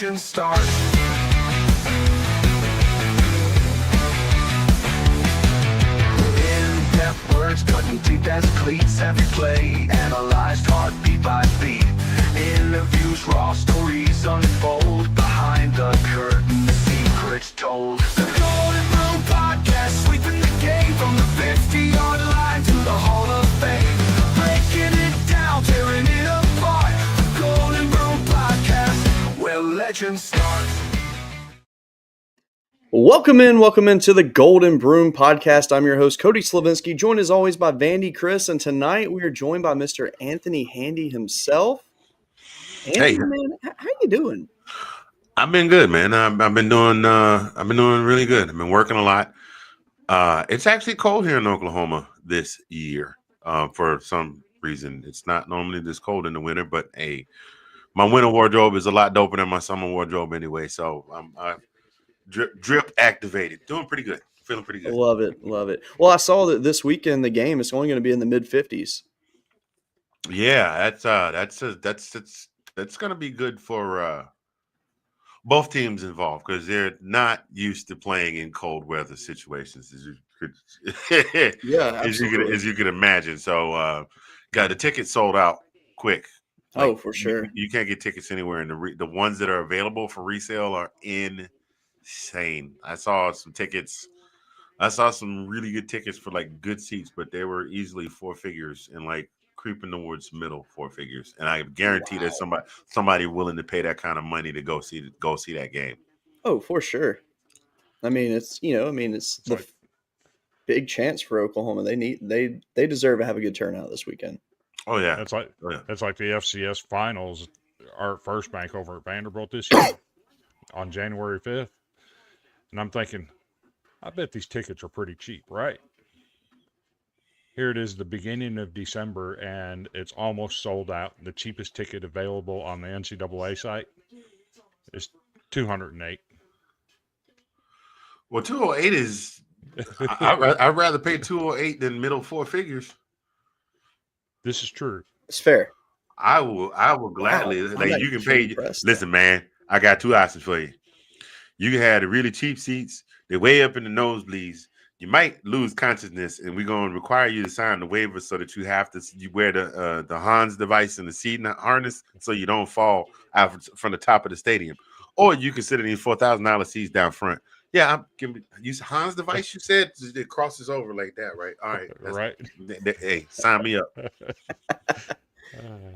legend start. In-depth words cutting deep as cleats. Every play analyzed heartbeat by beat. Interviews, raw stories unfold. Behind the curtain, the secrets told. The Golden Room Podcast, sweeping the game from the 50-yard line to the Hall of Fame. Breaking it down, tearing it apart. The Golden Room Podcast, where legends start. Welcome into the Golden Broom Podcast. I'm your host, Cody Slavinsky, joined as always by Vandy Chris, and tonight we are joined by Mr. Anthony Handy himself. Anthony, Hey, man, how you doing? I've been good, man. I've been doing really good. I've been working a lot. It's actually cold here in Oklahoma this year. For some reason, it's not normally this cold in the winter, but hey, my winter wardrobe is a lot doper than my summer wardrobe anyway. So I'm drip activated, doing pretty good, feeling pretty good. Love it. Well, I saw that this weekend the game is only going to be in the mid 50s. Yeah, that's gonna be good for both teams involved because they're not used to playing in cold weather situations, as you could, Yeah, absolutely. as you can imagine. So, got the tickets sold out quick. Oh, for sure. You can't get tickets anywhere, and the ones that are available for resale are insane. I saw some tickets. I saw some really good tickets for like good seats, but they were easily four figures in like creeping towards middle four figures, and I guarantee there's Wow. somebody willing to pay that kind of money to go see that game. Oh, for sure. I mean, it's it's It's the like big chance for Oklahoma. They deserve to have a good turnout this weekend. Oh yeah, that's like oh yeah. that's like the FCS finals are at First Bank over at Vanderbilt this year on January 5th. And I'm thinking, I bet these tickets are pretty cheap, right? Here it is, the beginning of December, and it's almost sold out. The cheapest ticket available on the NCAA site is $208. Well, 208 is. I'd rather pay 208 than middle four figures. This is true. It's fair. I will gladly I'm like you can actually pay. impressed. Listen, man, I got two options for you. You can have the really cheap seats. They're way up in the nosebleeds. You might lose consciousness, and we're going to require you to sign the waiver so that you wear the Hans device and the seat harness so you don't fall out from the top of the stadium. Or you can sit in these $4,000 seats down front. Yeah, I'm giving use Hans device. You said it crosses over like that, right? All right, Right? Hey, sign me up.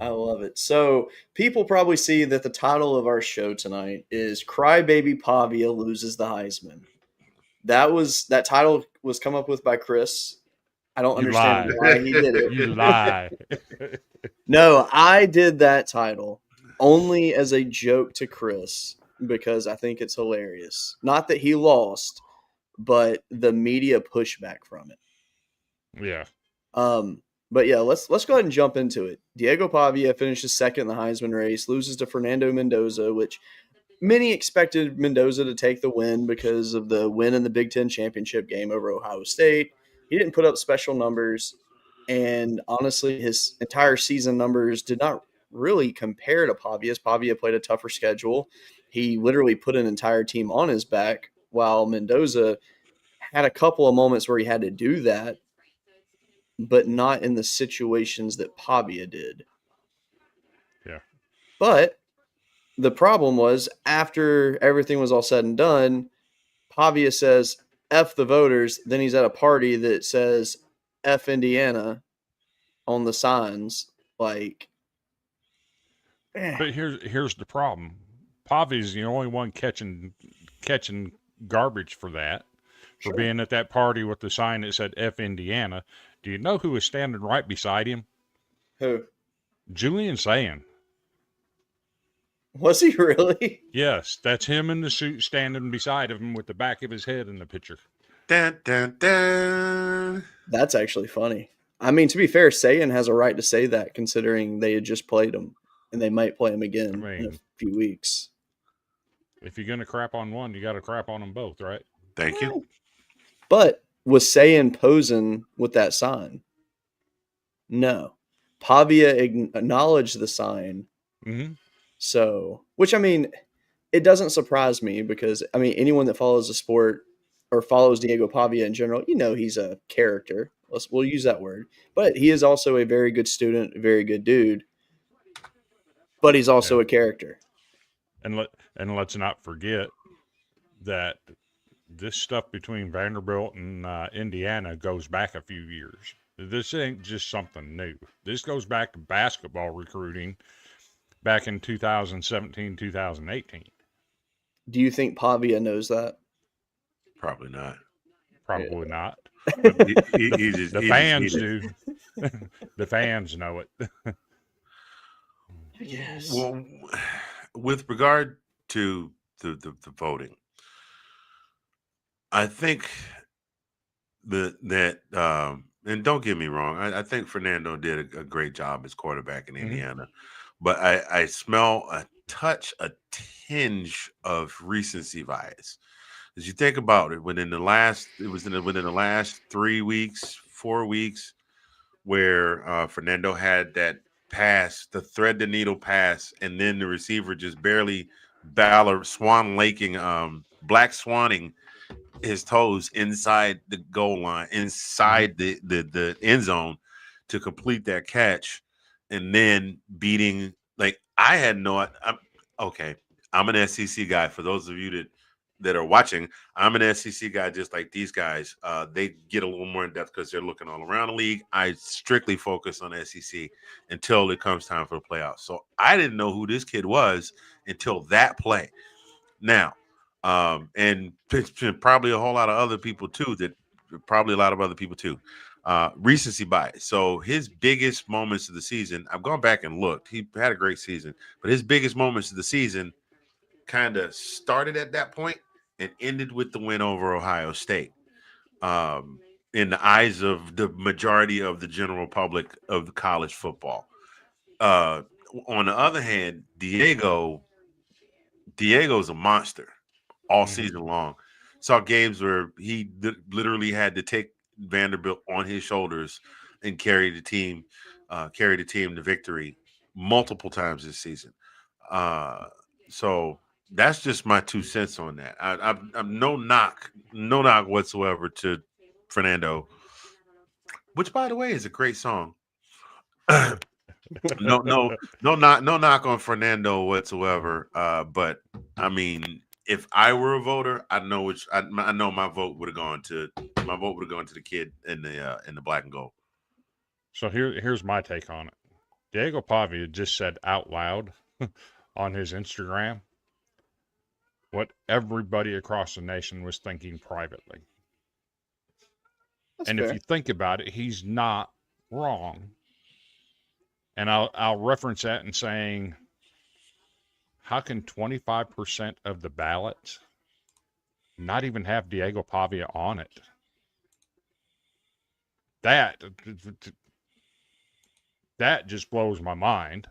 I love it. So people probably see that the title of our show tonight is "Crybaby Pavia Loses the Heisman." That title was come up with by Chris. I don't You understand lie. why he did it. You lie. No, I did that title only as a joke to Chris because I think it's hilarious. Not that he lost, but the media pushback from it. Yeah. But yeah, let's go ahead and jump into it. Diego Pavia finishes second in the Heisman race, loses to Fernando Mendoza, which many expected Mendoza to take the win because of the win in the Big Ten championship game over Ohio State. He didn't put up special numbers, and honestly, his entire season numbers did not really compare to Pavia's. Pavia played a tougher schedule. He literally put an entire team on his back, while Mendoza had a couple of moments where he had to do that, but not in the situations that Pavia did. Yeah. But the problem was after everything was all said and done, Pavia says, F the voters. Then he's at a party that says F Indiana on the signs. Like, But here's the problem. Pavi's the only one catching garbage for that, for Sure. being at that party with the sign that said F Indiana. Do you know who was standing right beside him? Who? Julian Sayin. Was he really? Yes, that's him in the suit standing beside him with the back of his head in the picture. Dun, dun, dun. That's actually funny. I mean, to be fair, Sayan has a right to say that considering they had just played him and they might play him again in a few weeks. If you're going to crap on one, you got to crap on them both, right? Thank you. But was Sayan posing with that sign? No. Pavia acknowledged the sign. Mm-hmm. So, which I mean, it doesn't surprise me because, I mean, anyone that follows the sport or follows Diego Pavia in general, he's a character. We'll use that word. But he is also a very good student, a very good dude. But he's also a character. And let's not forget that this stuff between Vanderbilt and Indiana goes back a few years. This ain't just something new. This goes back to basketball recruiting back in 2017, 2018. Do you think Pavia knows that? Probably not. Probably not. The fans do. The fans know it. Yes. Well, with regard to the voting, I think that and don't get me wrong, I think Fernando did a great job as quarterback in Indiana, but I smell a tinge of recency bias. As you think about it, within the last 3 weeks, 4 weeks, where Fernando had that pass, the thread the needle pass, and then the receiver just barely black swanning his toes inside the goal line, inside the end zone to complete that catch, and then beating, like, I had no, I'm an SEC guy. For those of you that that are watching, I'm an SEC guy just like these guys. They get a little more in depth because they're looking all around the league. I strictly focus on SEC until it comes time for the playoffs. So I didn't know who this kid was until that play. Now, and probably a whole lot of other people too. Recency bias. So his biggest moments of the season, I've gone back and looked. He had a great season, but his biggest moments of the season kind of started at that point and ended with the win over Ohio State. In the eyes of the majority of the general public of the college football. Uh, on the other hand, Diego's a monster all season long. Saw games where he literally had to take Vanderbilt on his shoulders and carry the team to victory multiple times this season. So that's just my 2 cents on that. I'm no knock whatsoever to Fernando, which by the way is a great song. no knock on Fernando whatsoever. But I mean, if I were a voter, I know my vote would have gone to the kid in the black and gold. So here's my take on it. Diego Pavia just said out loud on his Instagram what everybody across the nation was thinking privately. That's and fair. if you think about it, he's not wrong. And I'll reference that in saying, how can 25% of the ballots not even have Diego Pavia on it? That just blows my mind.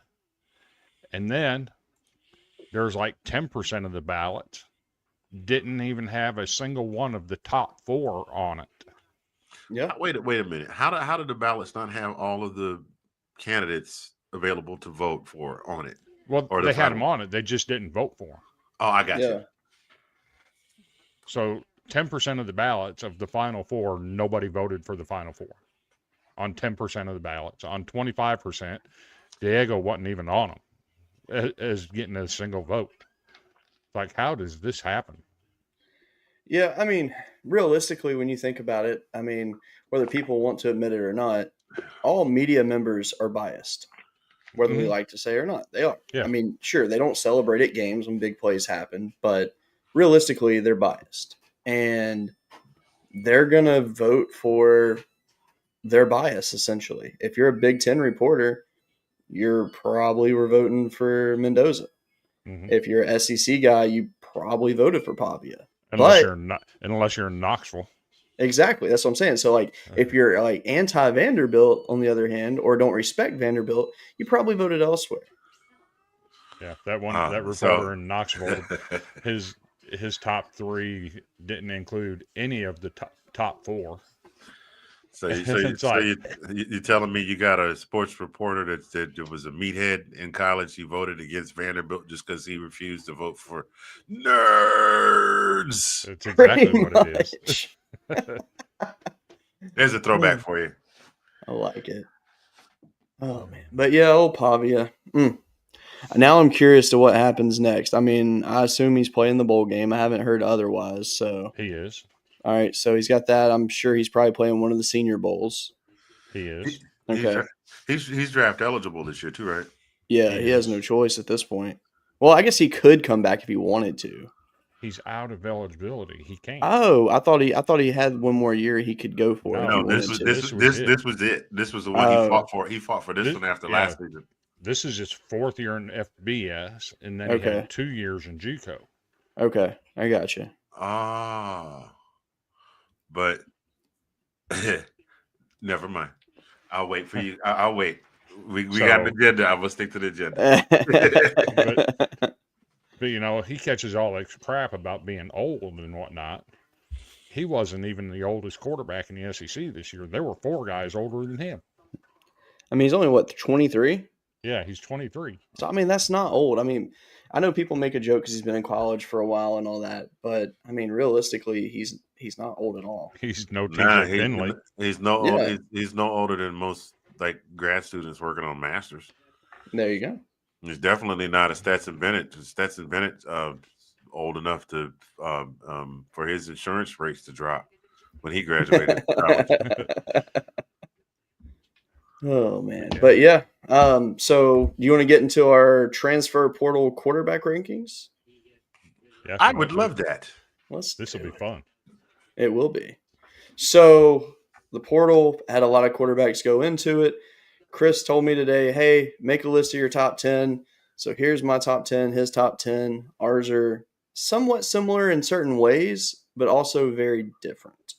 And then there's like 10% of the ballots didn't even have a single one of the top 4 on it. Yeah. Wait a minute. How did the ballots not have all of the candidates available to vote for on it? Well, they had them on it. They just didn't vote for them. Oh, I got you. So 10% of the ballots of the final 4, nobody voted for the final 4. On 10% of the ballots. On 25%, Diego wasn't even on them as getting a single vote. Like, how does this happen? Yeah, I mean, realistically, when you think about it, I mean, whether people want to admit it or not, all media members are biased, whether we like to say it or not. They are. Yeah. I mean, sure, they don't celebrate at games when big plays happen, but realistically, they're biased. And they're going to vote for their bias, essentially. If you're a Big Ten reporter, you're probably were voting for Mendoza. If you're an SEC guy, you probably voted for Pavia. Unless you're in Knoxville. Exactly. That's what I'm saying. So, like, if you're like anti-Vanderbilt, on the other hand, or don't respect Vanderbilt, you probably voted elsewhere. Yeah, that reporter in Knoxville, his top 3 didn't include any of the top 4. So you're telling me you got a sports reporter that was a meathead in college? He voted against Vanderbilt just because he refused to vote for nerds. That's exactly what it is. There's a throwback for you. I like it. Oh man, but yeah, old Pavia. Now I'm curious to what happens next. I mean, I assume he's playing the bowl game. I haven't heard otherwise. So he is. All right, so he's got that. I'm sure he's probably playing one of the Senior Bowls. He is. Okay. He's draft eligible this year too, right? Yeah, he has no choice at this point. Well, I guess he could come back if he wanted to. He's out of eligibility. He can't. Oh, I thought he had one more year he could go for. No, this was it. This was the one he fought for. He fought for this one after last season. This is his 4th year in FBS, and then he had 2 years in JUCO. Okay, I got you. But never mind. I'll wait for you. I'll wait. We got an agenda. I will stick to the agenda. But you know, he catches all that crap about being old and whatnot. He wasn't even the oldest quarterback in the SEC this year. There were 4 guys older than him. I mean, he's only 23? Yeah, he's 23. So I mean, that's not old. I mean, I know people make a joke because he's been in college for a while and all that, but I mean, realistically, he's not old at all. He's no TJ Finley. He's no older than most like grad students working on masters. There you go. He's definitely not a Stetson Bennett. Stetson Bennett old enough to for his insurance rates to drop when he graduated college. Oh man. Yeah. But yeah. So do you want to get into our transfer portal quarterback rankings? Yeah, if I you would want to. love that. Let's This will do be it. fun. It will be. So the portal had a lot of quarterbacks go into it. Chris told me today, hey, make a list of your top 10. So here's my top 10, his top 10. Ours are somewhat similar in certain ways, but also very different.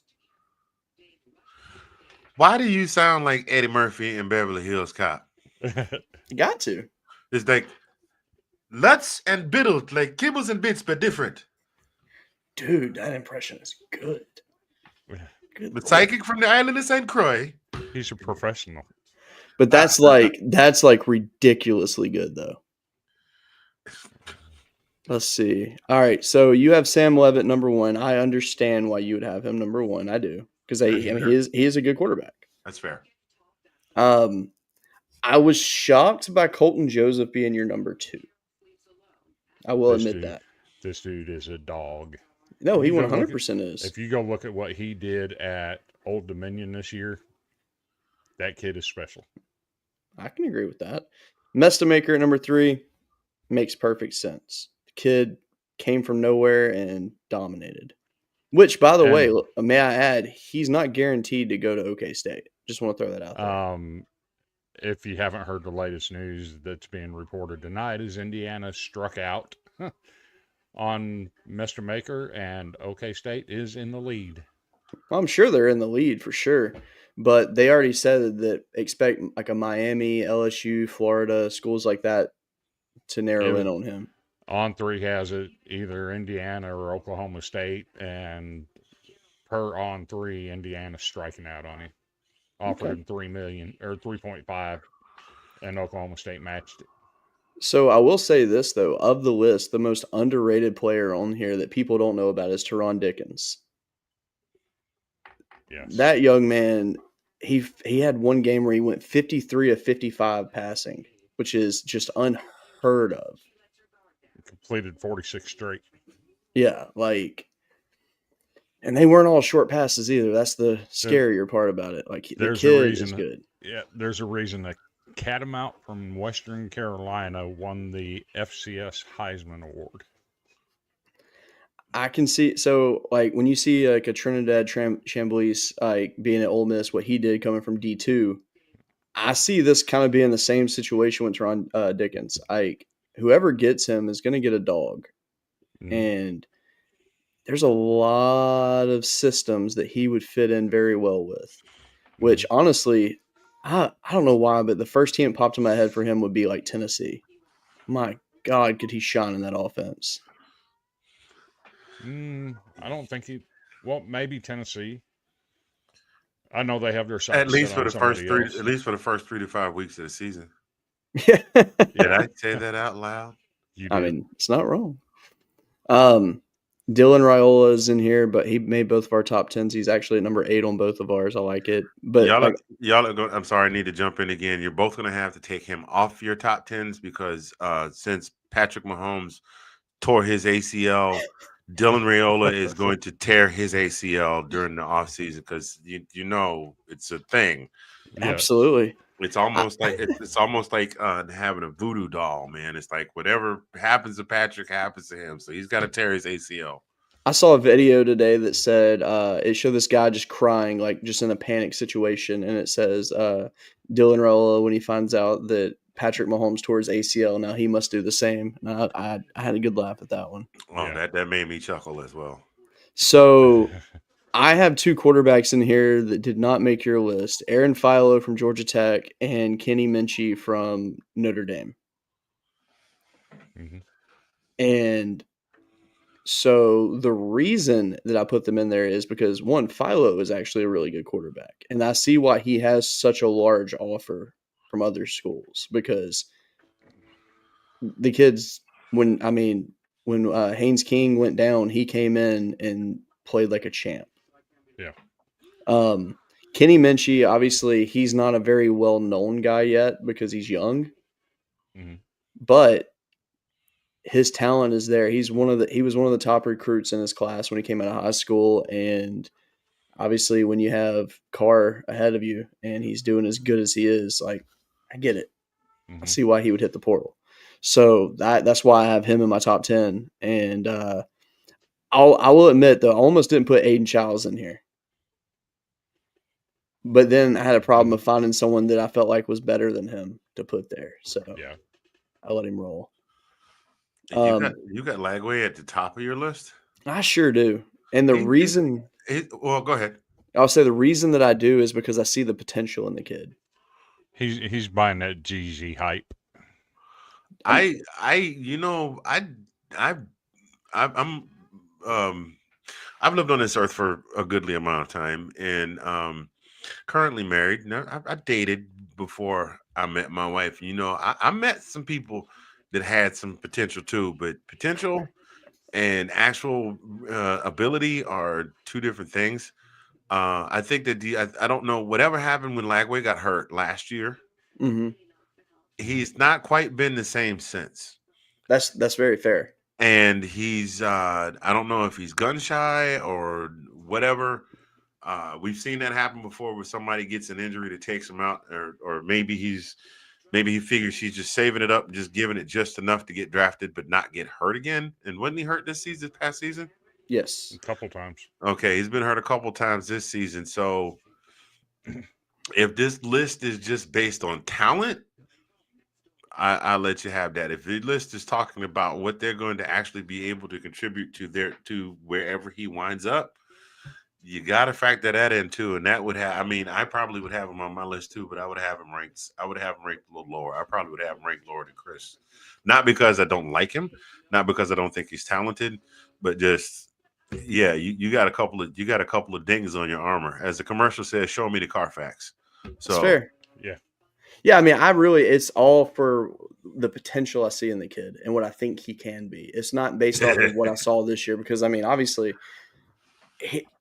Why do you sound like Eddie Murphy in Beverly Hills Cop? You got to. It's like Lutz and Biddle, like kibbles and bits, but different. Dude, that impression is good. Good The Lord. psychic from the island of St. Croix. He's a professional. But that's like ridiculously good though. Let's see. All right, so you have Sam Levitt number 1. I understand why you would have him number 1. I do because I mean he is a good quarterback. That's fair. I was shocked by Colton Joseph being your number 2. I will admit that. This dude is a dog. No, he You go look 100% is. If you go look at what he did at Old Dominion this year, that kid is special. I can agree with that. Mestamaker at number 3 makes perfect sense. The kid came from nowhere and dominated. Which, by the way, may I add, he's not guaranteed to go to OK State. Just want to throw that out there. If you haven't heard the latest news that's being reported tonight, is Indiana struck out on Mestamaker, and OK State is in the lead. Well, I'm sure they're in the lead for sure. But they already said that expect like a Miami, LSU, Florida, schools like that to narrow in on him. On 3 has it either Indiana or Oklahoma State, and per On 3, Indiana's striking out on him. Offered him $3 million or 3.5, and Oklahoma State matched it. So I will say this though, of the list, the most underrated player on here that people don't know about is Teron Dickens. Yes. That young man, he had one game where he went 53 of 55 passing, which is just unheard of. Completed 46 straight. Yeah, like, and they weren't all short passes either. That's the scarier part about it. Like, the kid is good. Yeah, there's a reason that Catamount from Western Carolina won the FCS Heisman Award. I can see, so like when you see like a Trinidad Chamblis like being at Ole Miss, what he did coming from D2, I see this kind of being the same situation with Teron Dickens. Like, whoever gets him is going to get a dog, and there's a lot of systems that he would fit in very well with. Which honestly, I don't know why, but the first team that popped in my head for him would be like Tennessee. My God, could he shine in that offense? I don't think he. Well, maybe Tennessee. I know they have their sights At least set for on the first somebody three. else. At least for the first 3 to 5 weeks of the season. Yeah. Did I say that out loud? You did. I mean, it's not wrong. Dylan Raiola is in here, but he made both of our top 10s. He's actually at number 8 on both of ours. I like it. But y'all are going. I'm sorry, I need to jump in again. You're both going to have to take him off your top 10s because since Patrick Mahomes tore his ACL, Dylan Raiola is going to tear his ACL during the offseason because you know it's a thing. Yeah. Absolutely. It's almost like having a voodoo doll, man. It's like whatever happens to Patrick happens to him. So he's got to tear his ACL. I saw a video today that said it showed this guy just crying, like just in a panic situation, and it says Dylan Raiola when he finds out that Patrick Mahomes tore his ACL, now he must do the same. And I had a good laugh at that one. Oh, yeah. That made me chuckle as well. So I have 2 quarterbacks in here that did not make your list: Aaron Philo from Georgia Tech and Kenny Minchie from Notre Dame. Mm-hmm. And so the reason that I put them in there is because, one, Philo is actually a really good quarterback. And I see why he has such a large offer from other schools, because the kids, when Haynes King went down, he came in and played like a champ. Yeah. Kenny Minchie, obviously, he's not a very well-known guy yet because he's young. Mm-hmm. But his talent is there. He was one of the top recruits in his class when he came out of high school, and obviously when you have Carr ahead of you and he's doing as good as he is, like, I get it. I see why he would hit the portal. So that's why I have him in my top 10. And I will admit though, I almost didn't put Aiden Childs in here. But then I had a problem of finding someone that I felt like was better than him to put there. So Yeah. I let him roll. You got Lagway at the top of your list? I sure do. And the reason well, go ahead. I'll say the reason that I do is because I see the potential in the kid. He's buying that GZ hype. I'm I've lived on this earth for a goodly amount of time, and currently married. Now, I dated before I met my wife. I met some people that had some potential too, but potential and actual ability are two different things. I think that I don't know whatever happened when Lagway got hurt last year. Mm-hmm. He's not quite been the same since. That's very fair. And he's I don't know if he's gun shy or whatever. We've seen that happen before where somebody gets an injury that takes him out, or maybe he figures he's just saving it up and just giving it just enough to get drafted but not get hurt again. And wasn't he hurt this past season? Yes. A couple times. Okay, he's been hurt a couple times this season. So if this list is just based on talent, I'll let you have that. If the list is talking about what they're going to actually be able to contribute to wherever he winds up, you got to factor that in too. And that would have, I probably would have him on my list too, but I would have him ranked a little lower. I probably would have him ranked lower than Chris. Not because I don't like him, not because I don't think he's talented, but just, yeah, you got a couple of dings on your armor. As the commercial says, show me the Carfax. So that's fair. Yeah. Yeah, it's all for the potential I see in the kid and what I think he can be. It's not based off of what I saw this year because, obviously,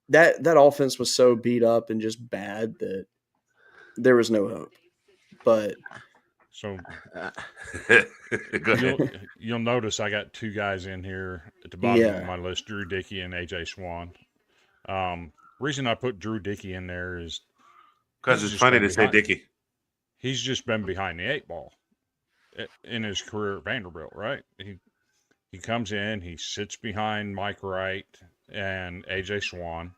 that offense was so beat up and just bad that there was no hope. But so go ahead. You'll notice I got two guys in here at the bottom of my list, Drew Dickey and AJ Swan. Reason I put Drew Dickey in there is because it's funny to say Dickey. He's just been behind the 8 ball in his career at Vanderbilt, right? He comes in, he sits behind Mike Wright and AJ Swan.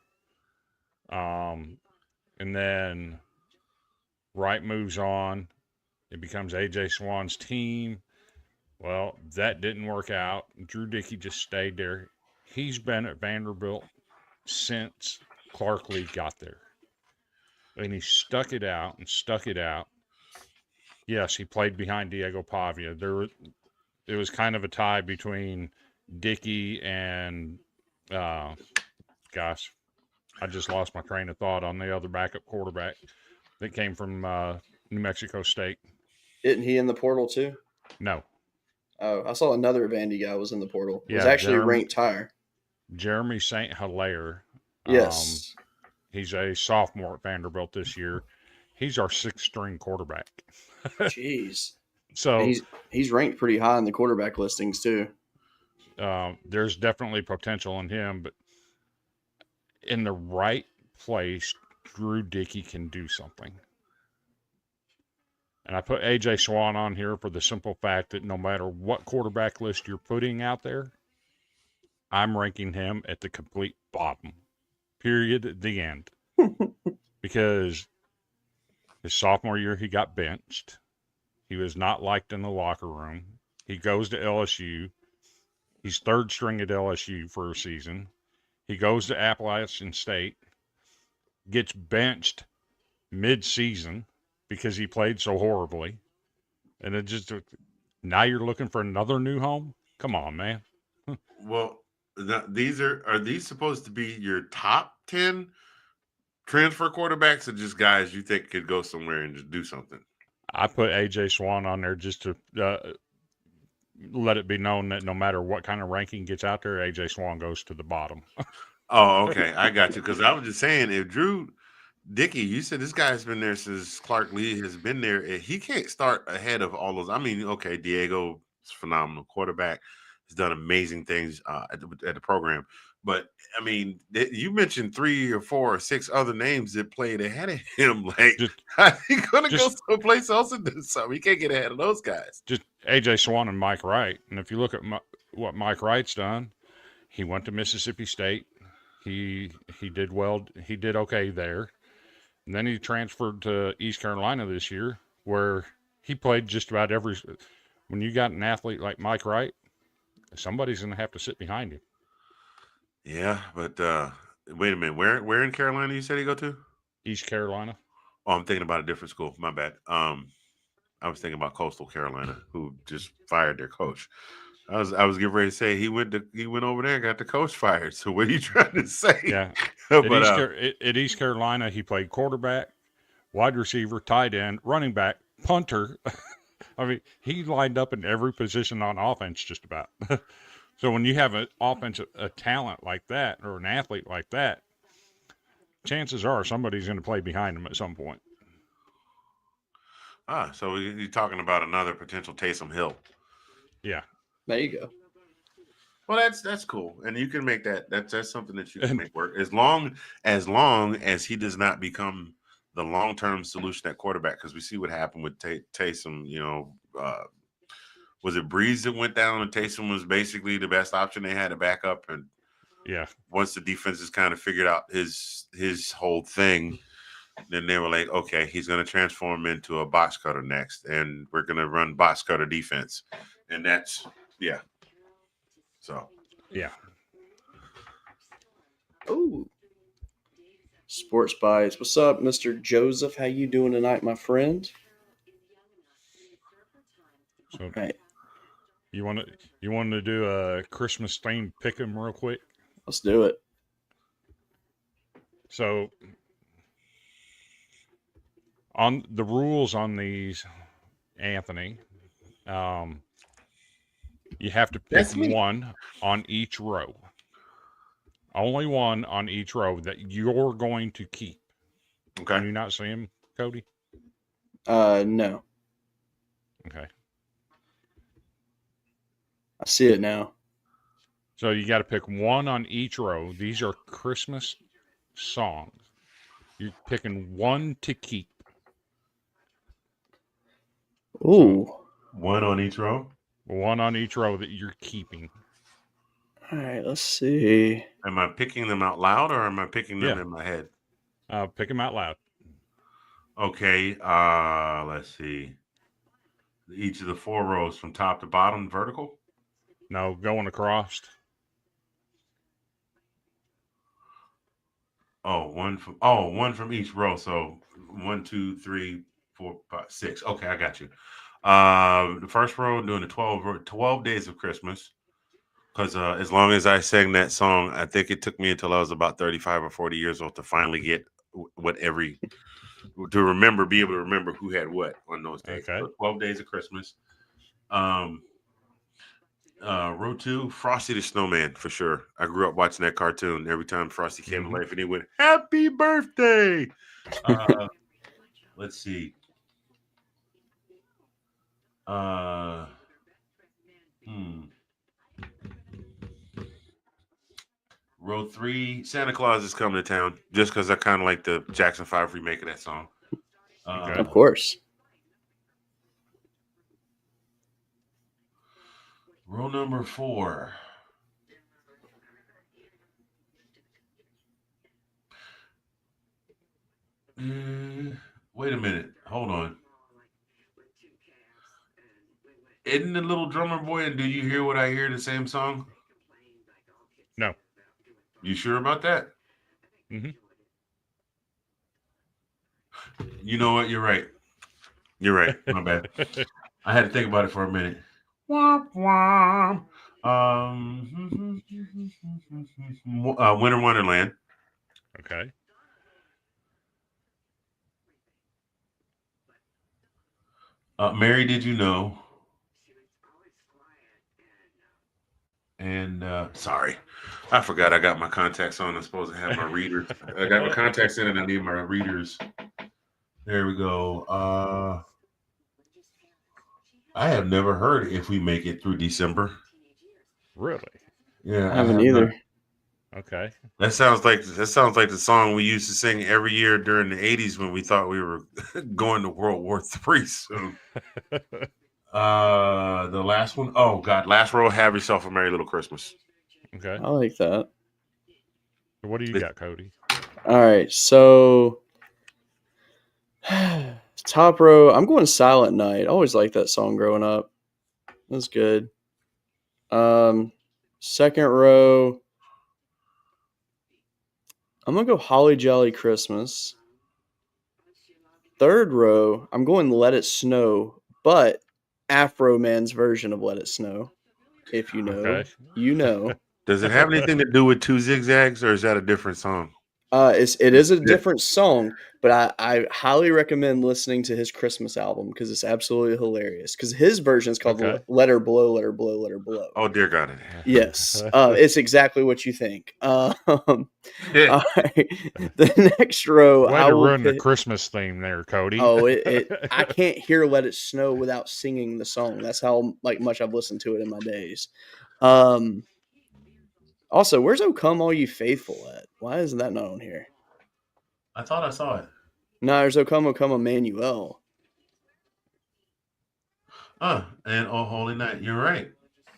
And then Wright moves on. It becomes AJ Swan's team. Well, that didn't work out. Drew Dickey just stayed there. He's been at Vanderbilt since Clark Lee got there. And he stuck it out. Yes, he played behind Diego Pavia. It was kind of a tie between Dickey and, gosh, I just lost my train of thought on the other backup quarterback that came from New Mexico State. Isn't he in the portal too? No. Oh, I saw another Vandy guy was in the portal. It was actually ranked higher. Jeremy St. Hilaire. Yes. He's a sophomore at Vanderbilt this year. He's our 6th string quarterback. Jeez. So he's ranked pretty high in the quarterback listings too. There's definitely potential in him, but in the right place, Drew Dickey can do something. And I put AJ Swan on here for the simple fact that no matter what quarterback list you're putting out there, I'm ranking him at the complete bottom. Period. The end. Because his sophomore year, he got benched. He was not liked in the locker room. He goes to LSU. He's 3rd string at LSU for a season. He goes to Appalachian State, gets benched mid-season because he played so horribly. And it just, now you're looking for another new home? Come on, man. Well, are these supposed to be your top 10 transfer quarterbacks or just guys you think could go somewhere and just do something? I put AJ Swan on there just to let it be known that no matter what kind of ranking gets out there, AJ Swan goes to the bottom. Oh, okay. I got you. Because I was just saying, if Drew Dickey, you said this guy's been there since Clark Lee has been there. He can't start ahead of all those. Okay, Diego's phenomenal quarterback. has done amazing things at the program. But I mean, you mentioned 3 or 4 or 6 other names that played ahead of him. Like, Just how's he gonna go just someplace else and do something? He can't get ahead of those guys. just AJ Swan and Mike Wright. And if you look at what Mike Wright's done, he went to Mississippi State. He did well. He did okay there. And then he transferred to East Carolina this year, where he played just about every. When you got an athlete like Mike Wright, somebody's going to have to sit behind him. Yeah, but wait a minute. Where in Carolina you said he go to? East Carolina. Oh, I'm thinking about a different school. My bad. I was thinking about Coastal Carolina, who just fired their coach. I was getting ready to say he went over there and got the coach fired. So what are you trying to say? Yeah. But At East Carolina, he played quarterback, wide receiver, tight end, running back, punter. I mean, he lined up in every position on offense just about. So when you have an offensive a talent like that or an athlete like that, chances are somebody's going to play behind him at some point. so you're talking about another potential Taysom Hill. Yeah. There you go. Well, that's cool, and you can make that. That's something that you can make work as long as he does not become the long-term solution at quarterback. Because we see what happened with Taysom. You know, was it Breeze that went down, and Taysom was basically the best option they had to back up. And Yeah. once the defenses kind of figured out his whole thing, then they were like, okay, he's going to transform into a box cutter next, and we're going to run box cutter defense, and that's yeah. So Yeah. Oh, Sports Bites. What's up, Mr. Joseph? How you doing tonight, my friend? So Right. you want to do a Christmas themed pick 'em real quick? Let's do it. So on the rules on these, Anthony, you have to pick That's me. one on each row. Only one on each row that you're going to keep. Can okay. you not see him, Cody? No. Okay. I see it now. So you got to pick one on each row. These are Christmas songs. You're picking one to keep. Ooh. One on each row. One on each row that you're keeping. All right, let's see. Am I picking them out loud or am I picking them Yeah. in my head? Pick them out loud. Okay. Let's see. Each of the 4 rows from top to bottom, vertical. No, going across. One from each row. So 1, 2, 3, 4, 5, 6. Okay, I got you. The first row doing the 12 days of Christmas. Because as long as I sang that song, I think it took me until I was about 35 or 40 years old to finally get be able to remember who had what on those days. Okay. So 12 days of Christmas. Row 2, Frosty the Snowman, for sure. I grew up watching that cartoon every time Frosty came to life, and he went, "Happy birthday!" Let's see. Row 3, Santa Claus is Coming to Town, just because I kind of like the Jackson 5 remake of that song. Okay. Of course. Row number 4. Wait a minute. Hold on. Isn't the little drummer boy and Do You Hear What I Hear the same song? No. You sure about that? Mm-hmm. You know what? You're right. You're right. My bad. I had to think about it for a minute. Womp womp. Winter Wonderland. Okay. Mary, Did You Know? And sorry, I forgot I got my contacts on. I'm supposed to have my readers. I got my contacts in and I need my readers. There we go. I have never heard If We Make It Through December. Really? Yeah, I I haven't have not. either. Okay. That sounds like the song we used to sing every year during the '80s when we thought we were going to World War III soon. The last one. Oh God, last row. Have yourself a merry little Christmas. Okay. I like that. So what do you It- got, Cody? All right, so top row, I'm going Silent Night. I always liked that song growing up. That's good. Second row, I'm gonna go Holly Jolly Christmas. Third row, I'm going Let It Snow, but Afro Man's version of Let It Snow. If you Okay. know, you know. Does it have anything to do with Two Zigzags, or is that a different song? It is a Yeah. different song, but I highly recommend listening to his Christmas album because it's absolutely hilarious. Because his version is called Okay. "Let Her Blow, Let Her Blow, Let Her Blow." Oh dear God! Yes, it's exactly what you think. Yeah. All right, the next row Way I to will ruin the pick. Christmas theme there, Cody. Oh, it I can't hear "Let It Snow" without singing the song. That's how much I've listened to it in my days. Um, Also, where's "Oh Come All You Faithful" at? Why isn't that not on here? I thought I saw it. No, there's O Come Emmanuel." And Oh Holy Night. You're right.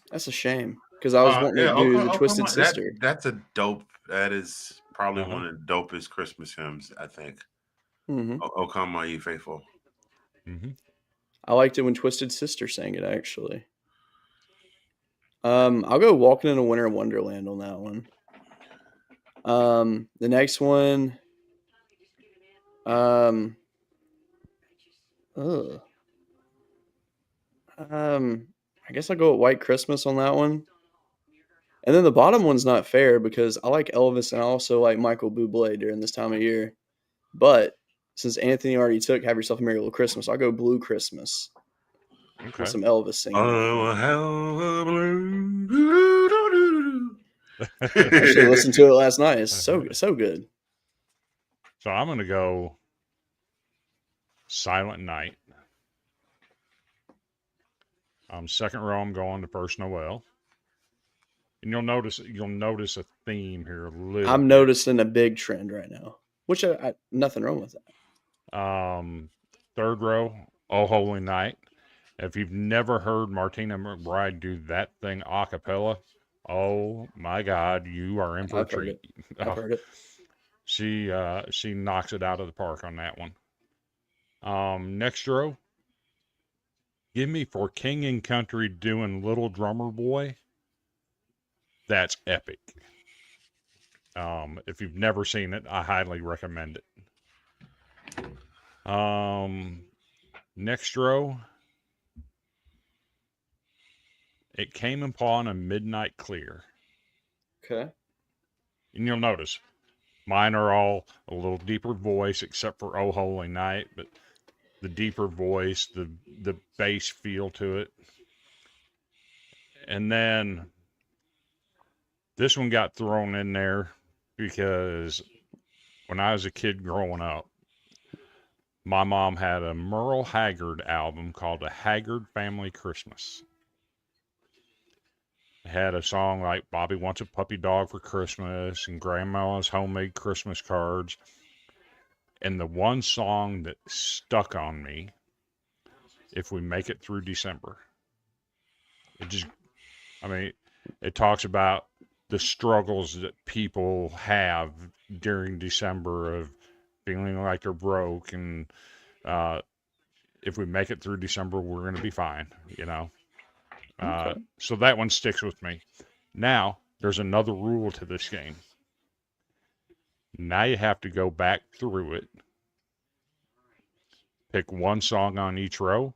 That's a shame because I was wanting to Yeah. do the Oh come Twisted on. That Sister. that's a dope. That is probably Uh-huh. one of the dopest Christmas hymns. I think. Hmm. Oh come, all you faithful. Hmm. I liked it when Twisted Sister sang it. Actually, I'll go "Walking in a Winter Wonderland" on that one. The next one, um, ugh. I guess I'll go with "White Christmas" on that one. And then the bottom one's not fair because I like Elvis and I also like Michael Bublé during this time of year. But since Anthony already took "Have Yourself a Merry Little Christmas," I'll go "Blue Christmas" with Okay. some Elvis singing at the Oh, end. how blue. I actually listened to it last night. It's so good. So I'm gonna go Silent Night. Second row, I'm going to First Noel, and you'll notice a theme here a little I'm bit. noticing a big trend right now, which nothing wrong with that. Third row, Oh Holy Night. If you've never heard Martina McBride do that thing a cappella, oh my God, you are in for a I've heard treat. it. I've heard it. She knocks it out of the park on that one. Next row, give me For King and Country doing Little Drummer Boy. That's epic. If you've never seen it, I highly recommend it. Next row, It Came Upon a Midnight Clear. Okay. And you'll notice mine are all a little deeper voice, except for Oh Holy Night, but the deeper voice, the bass feel to it. And then this one got thrown in there because when I was a kid growing up, my mom had a Merle Haggard album called A Haggard Family Christmas. It had a song like Bobby Wants a Puppy Dog for Christmas and Grandma's Homemade Christmas Cards. And the one song that stuck on me, If We Make It Through December. It just, I mean, it talks about the struggles that people have during December of feeling like they're broke, and uh, if we make it through December, we're going to be fine, you know. Okay. So that one sticks with me. Now, there's another rule to this game. Now you have to go back through it, pick one song on each row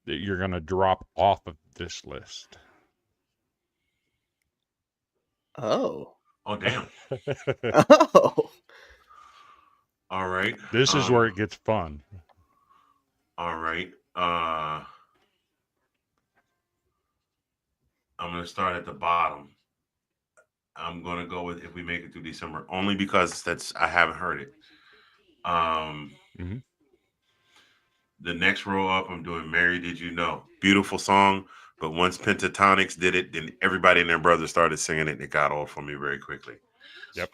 that you're going to drop off of this list. Oh. Oh damn. Oh. All right. This is where it gets fun. All right. I'm gonna start at the bottom. I'm gonna go with If We Make It Through December, only because I haven't heard it. Mm-hmm. The next row up, I'm doing Mary Did You Know. Beautiful song But once Pentatonics did it, then everybody and their brother started singing it, and it got old for me very quickly. Yep.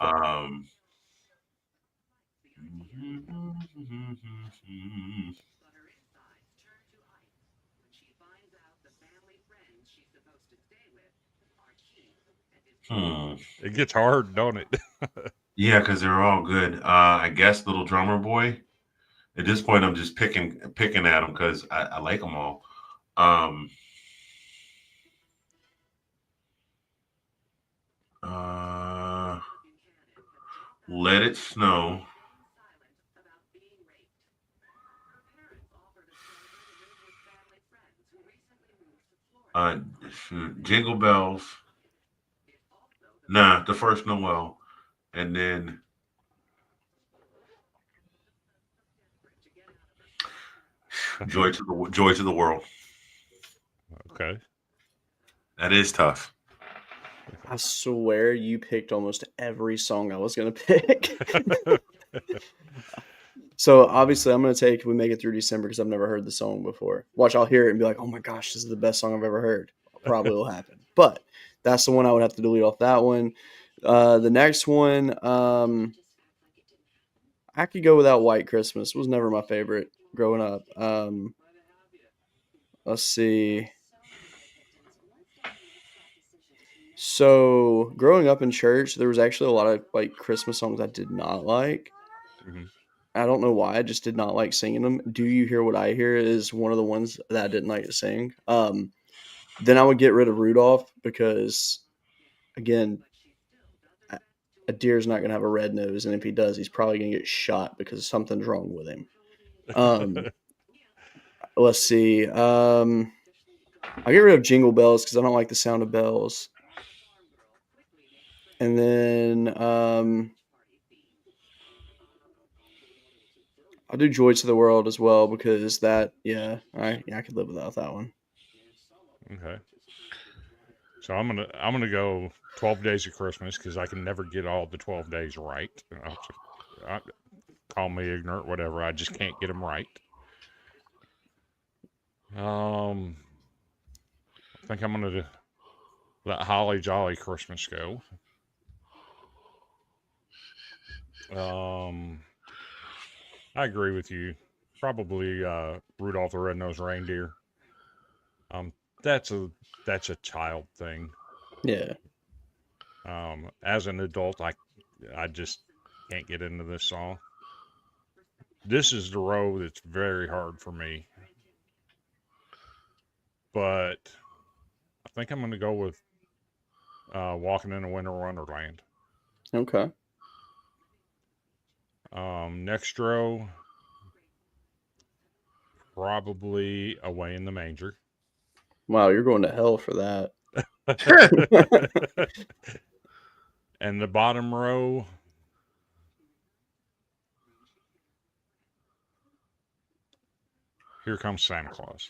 It gets hard, don't it? Yeah, because they're all good. I guess Little Drummer Boy. At this point, I'm just picking at them because I like them all. Let It Snow. Jingle Bells. Nah, the first Noel, and then Joy to the World. Okay. That is tough. I swear you picked almost every song I was going to pick. So obviously I'm going to take We Make It Through December because I've never heard the song before. Watch, I'll hear it and be like, oh my gosh, this is the best song I've ever heard. Probably will happen. But that's the one I would have to delete off that one. The next one, I could go without White Christmas. It was never my favorite growing up. Let's see. So growing up in church, there was actually a lot of like Christmas songs I did not like. Mm-hmm. I don't know why. I just did not like singing them. Do You Hear What I Hear is one of the ones that I didn't like to sing. Then I would get rid of Rudolph because, again, a deer's not going to have a red nose. And if he does, he's probably going to get shot because something's wrong with him. Let's see. I'll get rid of Jingle Bells because I don't like the sound of bells. And then I'll do Joy to the World as well because that, I could live without that one. Okay. So I'm gonna go 12 Days of Christmas because I can never get all the 12 days right. Call me ignorant, whatever. I just can't get them right. I think I'm gonna let Holly Jolly Christmas go. I agree with you. Probably Rudolph the Red-Nosed Reindeer. That's a child thing. Yeah. As an adult, I just can't get into this song. This is the row that's very hard for me. But I think I'm going to go with Walking in a Winter Wonderland. Okay. Next row, probably Away in the Manger. Wow, you're going to hell for that. And the bottom row, Here Comes Santa Claus.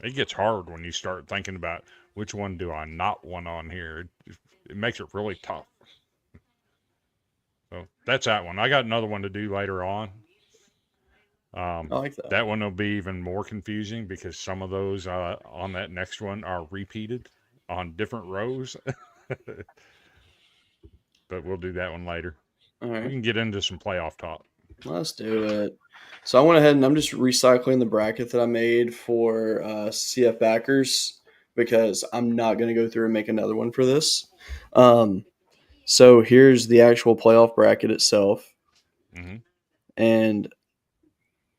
It gets hard when you start thinking about which one do I not want on here. It makes it really tough. So that's that one. I got another one to do later on. I like that. That one will be even more confusing because some of those on that next one are repeated on different rows. But we'll do that one later. All right. We can get into some playoff talk. Let's do it. So I went ahead and I'm just recycling the bracket that I made for CF backers because I'm not going to go through and make another one for this. So here's the actual playoff bracket itself. Mm-hmm. And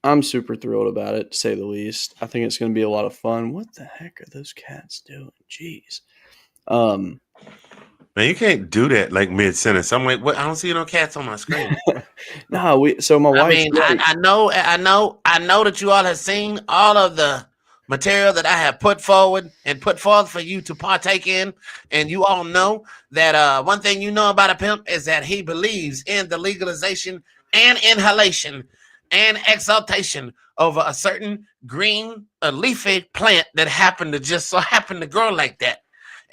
I'm super thrilled about it, to say the least. I think it's going to be a lot of fun. What the heck are those cats doing? Jeez. Man, you can't do that like mid sentence. I'm like, what? I don't see no cats on my screen. So my wife. I mean, I know that you all have seen all of the material that I have put forward and put forth for you to partake in, and you all know that one thing you know about a pimp is that he believes in the legalization and inhalation and exaltation over a certain green, leafy plant that happened to grow like that.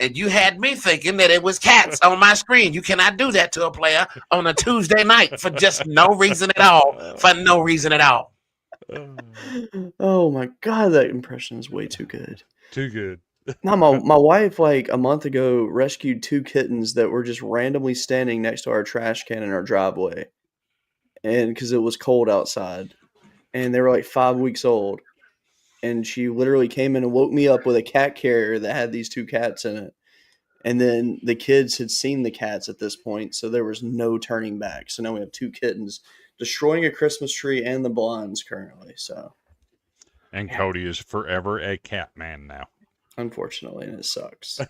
And you had me thinking that it was cats on my screen. You cannot do that to a player on a Tuesday night for just no reason at all. For no reason at all. Oh my god, that impression is way too good. Too good. No, my wife like a month ago rescued 2 kittens that were just randomly standing next to our trash can in our driveway, and because it was cold outside, and they were like 5 weeks old, and she literally came in and woke me up with a cat carrier that had these 2 cats in it, and then the kids had seen the cats at this point, so there was no turning back. So now we have 2 kittens destroying a Christmas tree and the blinds currently. So And Cody is forever a cat man now. unfortunately, and it sucks.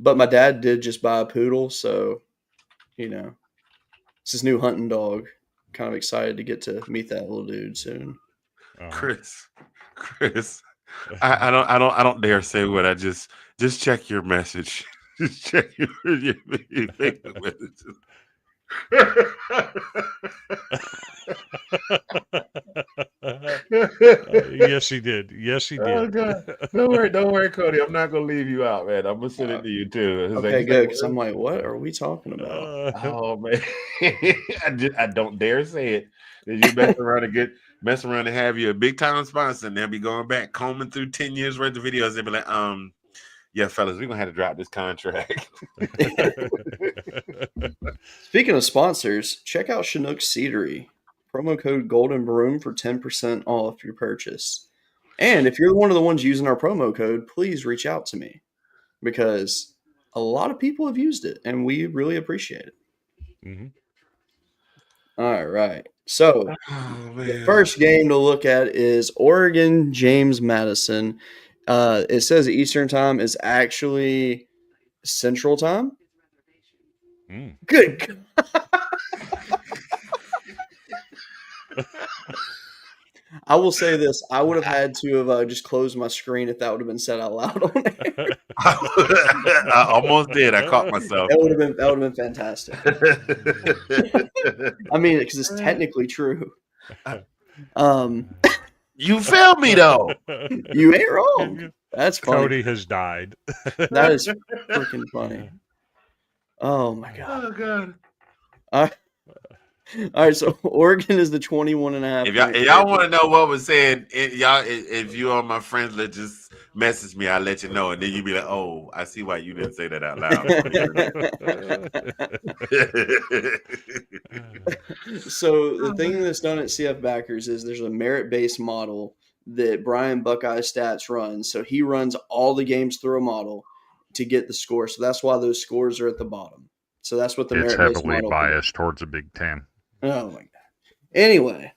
But my dad did just buy a poodle, so it's his new hunting dog. Kind of excited to get to meet that little dude soon. Chris, I don't dare say what I just check your message. Just check your Facebook messages. Yes, he did. Yes, he did. Oh God! Don't worry, Cody. I'm not gonna leave you out, man. I'm gonna send it to you too. It's Okay, like, good, because I'm like, what are we talking about? oh man, I don't dare say it. Did you mess around and have you a big time sponsor, and they'll be going back combing through 10 years worth of videos. They'll be like, yeah, fellas, we're gonna have to drop this contract. Speaking of sponsors, check out Chinook Seedery. Promo code Golden Broom for 10% off your purchase. And if you're one of the ones using our promo code, please reach out to me because a lot of people have used it and we really appreciate it. Mm-hmm. All right. So the first game to look at is Oregon James Madison. It says Eastern time is actually Central time. Good. I will say this: I would have had to have just closed my screen if that would have been said out loud on air. I almost did. I caught myself. That would have been fantastic. I mean, because it's technically true. You feel me though? You ain't wrong. That's funny. Cody has died. That is freaking funny. Oh my god. Oh God. All right, so Oregon is the 21.5. If y'all want to know what was said, if you are my friends, let just message me. I'll let you know, and then you be like, "Oh, I see why you didn't say that out loud." So the thing that's done at CF Backers is there's a merit-based model that Brian Buckeye Stats runs. So he runs all the games through a model to get the score. So that's why those scores are at the bottom. So that's what the It's merit-based heavily model biased towards the Big Ten. Oh my god. Anyway,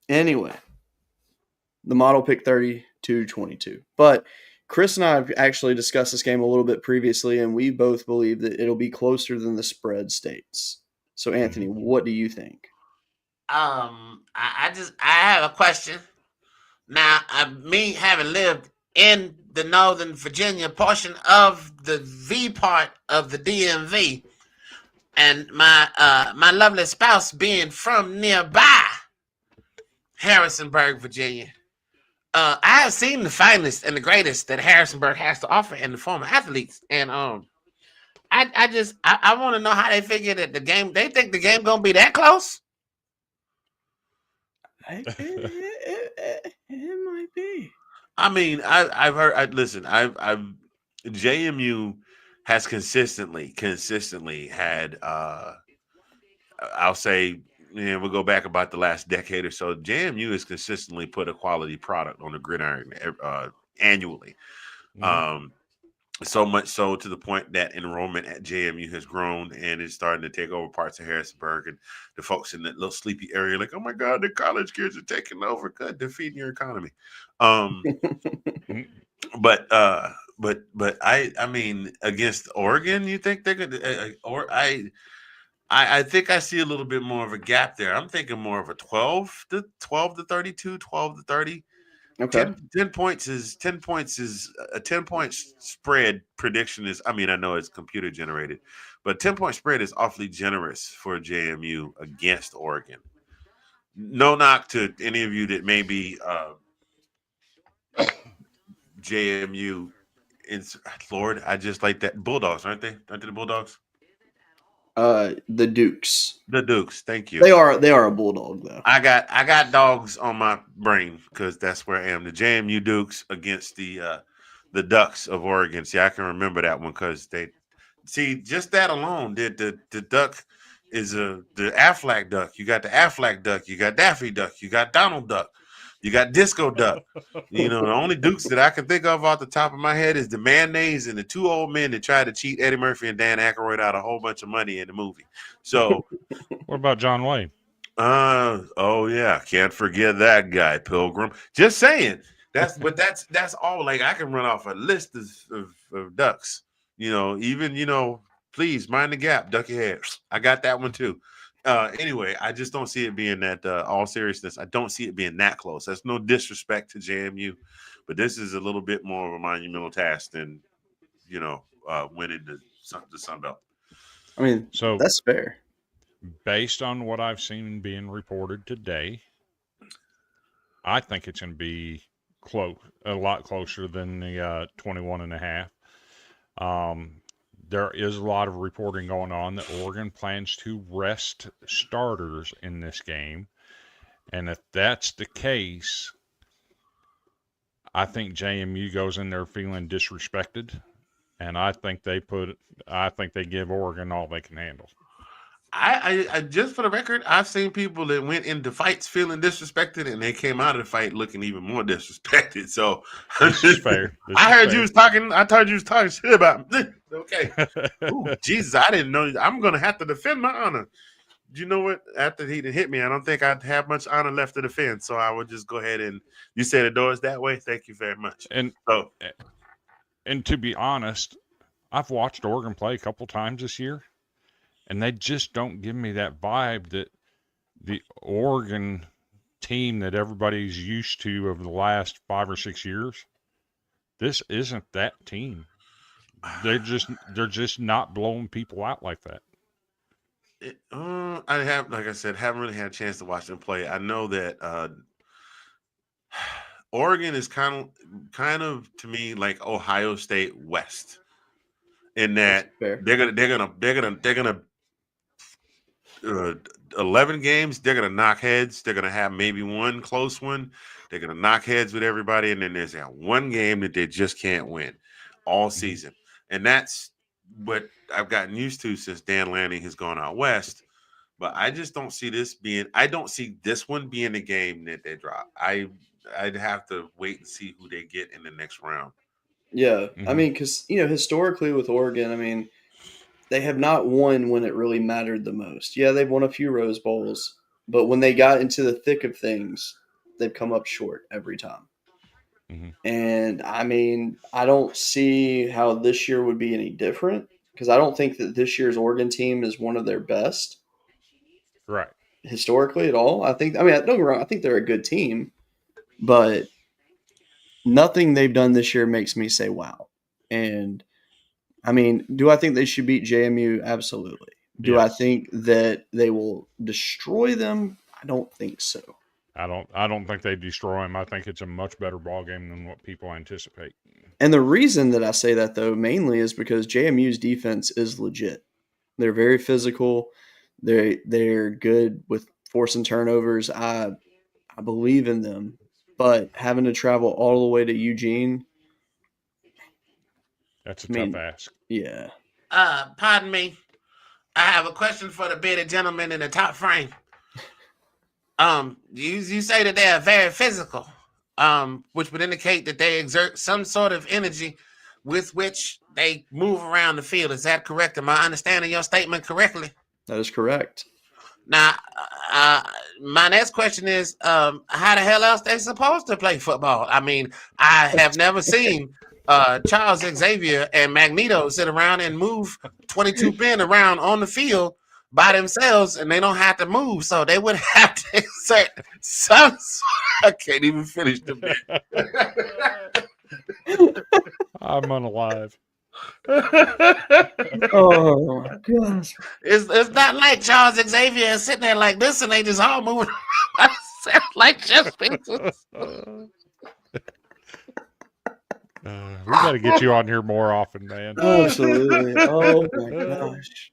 the model picked 32-22. But Chris and I have actually discussed this game a little bit previously, and we both believe that it'll be closer than the spread states. So, Anthony, what do you think? I have a question. Now, me having lived in the Northern Virginia portion of the V part of the DMV, and my lovely spouse being from nearby Harrisonburg, Virginia, I have seen the finest and the greatest that Harrisonburg has to offer in the form of athletes, and I want to know how they figure that the game. They think the game gonna be that close? It might be. I mean, I've heard. Listen, I've JMU has consistently had. I'll say, we'll go back about the last decade or so. JMU has consistently put a quality product on the gridiron annually. So much so to the point that enrollment at JMU has grown and is starting to take over parts of Harrisonburg, and the folks in that little sleepy area like, oh my God, the college kids are taking over. Good, they're feeding your economy. But I mean, against Oregon, you think they could? I think I see a little bit more of a gap there. I'm thinking more of a 12 to 32, 12 to 30. Okay. 10 points is a 10-point spread prediction is, I mean, I know it's computer generated, but 10-point spread is awfully generous for JMU against Oregon. No knock to any of you that may be JMU. Lord, I just like that. Bulldogs, aren't they? Aren't they the Bulldogs? The Dukes. The Dukes. Thank you. They are a bulldog though. I got dogs on my brain because that's where I am. The JMU Dukes against the Ducks of Oregon. See, I can remember that one because they see just that alone. The duck is the Aflac duck. You got the Aflac duck. You got Daffy Duck. You got Donald Duck. You got Disco Duck. You know, the only Dukes that I can think of off the top of my head is the mayonnaise and the two old men that tried to cheat Eddie Murphy and Dan Aykroyd out a whole bunch of money in the movie. So, What about John Wayne? oh yeah, can't forget that guy, Pilgrim. Just saying. That's all. Like I can run off a list of ducks. You know, even please mind the gap, duck your head. I got that one too. Anyway, I just don't see it being that. All seriousness, I don't see it being that close. That's no disrespect to JMU, but this is a little bit more of a monumental task than winning the Sun Belt. I mean, So that's fair. based on what I've seen being reported today, I think it's going to be a lot closer than the 21.5. There is a lot of reporting going on that Oregon plans to rest starters in this game. And if that's the case, I think JMU goes in there feeling disrespected. And I think they give Oregon all they can handle. I just for the record, I've seen people that went into fights feeling disrespected, and they came out of the fight looking even more disrespected. So this is fair. I heard you was talking. I thought you was talking shit about me. Okay. Ooh, Jesus, I didn't know. I'm gonna have to defend my honor. You know what? After he hit me, I don't think I'd have much honor left to defend. So I would just go ahead and you say the door is that way. Thank you very much. And to be honest, I've watched Oregon play a couple times this year. And they just don't give me that vibe that the Oregon team that everybody's used to over the last 5 or 6 years. This isn't that team. They're just not blowing people out like that. I have, like I said, haven't really had a chance to watch them play. I know that Oregon is kind of to me like Ohio State West, in that they're gonna 11 games, they're gonna knock heads. They're gonna have maybe one close one. They're gonna knock heads with everybody, and then there's that one game that they just can't win all season. And that's what I've gotten used to since Dan Lanning has gone out west. But I just don't see this being. I don't see this one being the game that they drop. I'd have to wait and see who they get in the next round. Yeah, I mean, because historically with Oregon, I mean, they have not won when it really mattered the most. Yeah, they've won a few Rose Bowls, but when they got into the thick of things, they've come up short every time. Mm-hmm. And, I mean, I don't see how this year would be any different because I don't think that this year's Oregon team is one of their best. Right. Historically at all. Don't get me wrong, I think they're a good team, but nothing they've done this year makes me say wow. And I mean, do I think they should beat JMU? Absolutely. Do yes. I think that they will destroy them? I don't think so. I don't think they destroy them. I think it's a much better ball game than what people anticipate. And the reason that I say that, though, mainly is because JMU's defense is legit. They're very physical. They're good with forcing turnovers. I believe in them. But having to travel all the way to Eugene, that's a tough ask. Yeah. Pardon me. I have a question for the bearded gentleman in the top frame. You say that they are very physical, which would indicate that they exert some sort of energy with which they move around the field. Is that correct? Am I understanding your statement correctly? That is correct. Now, my next question is, how the hell else they supposed to play football? I mean, I have never seen Charles Xavier and Magneto sit around and move 22 men around on the field by themselves, and they don't have to move, so they would have to exert some. I can't even finish the bit. I'm unalive. Oh my gosh! It's not like Charles Xavier is sitting there like this, and they just all moving like chess pieces. We got to get you on here more often, man. Absolutely. Oh my gosh.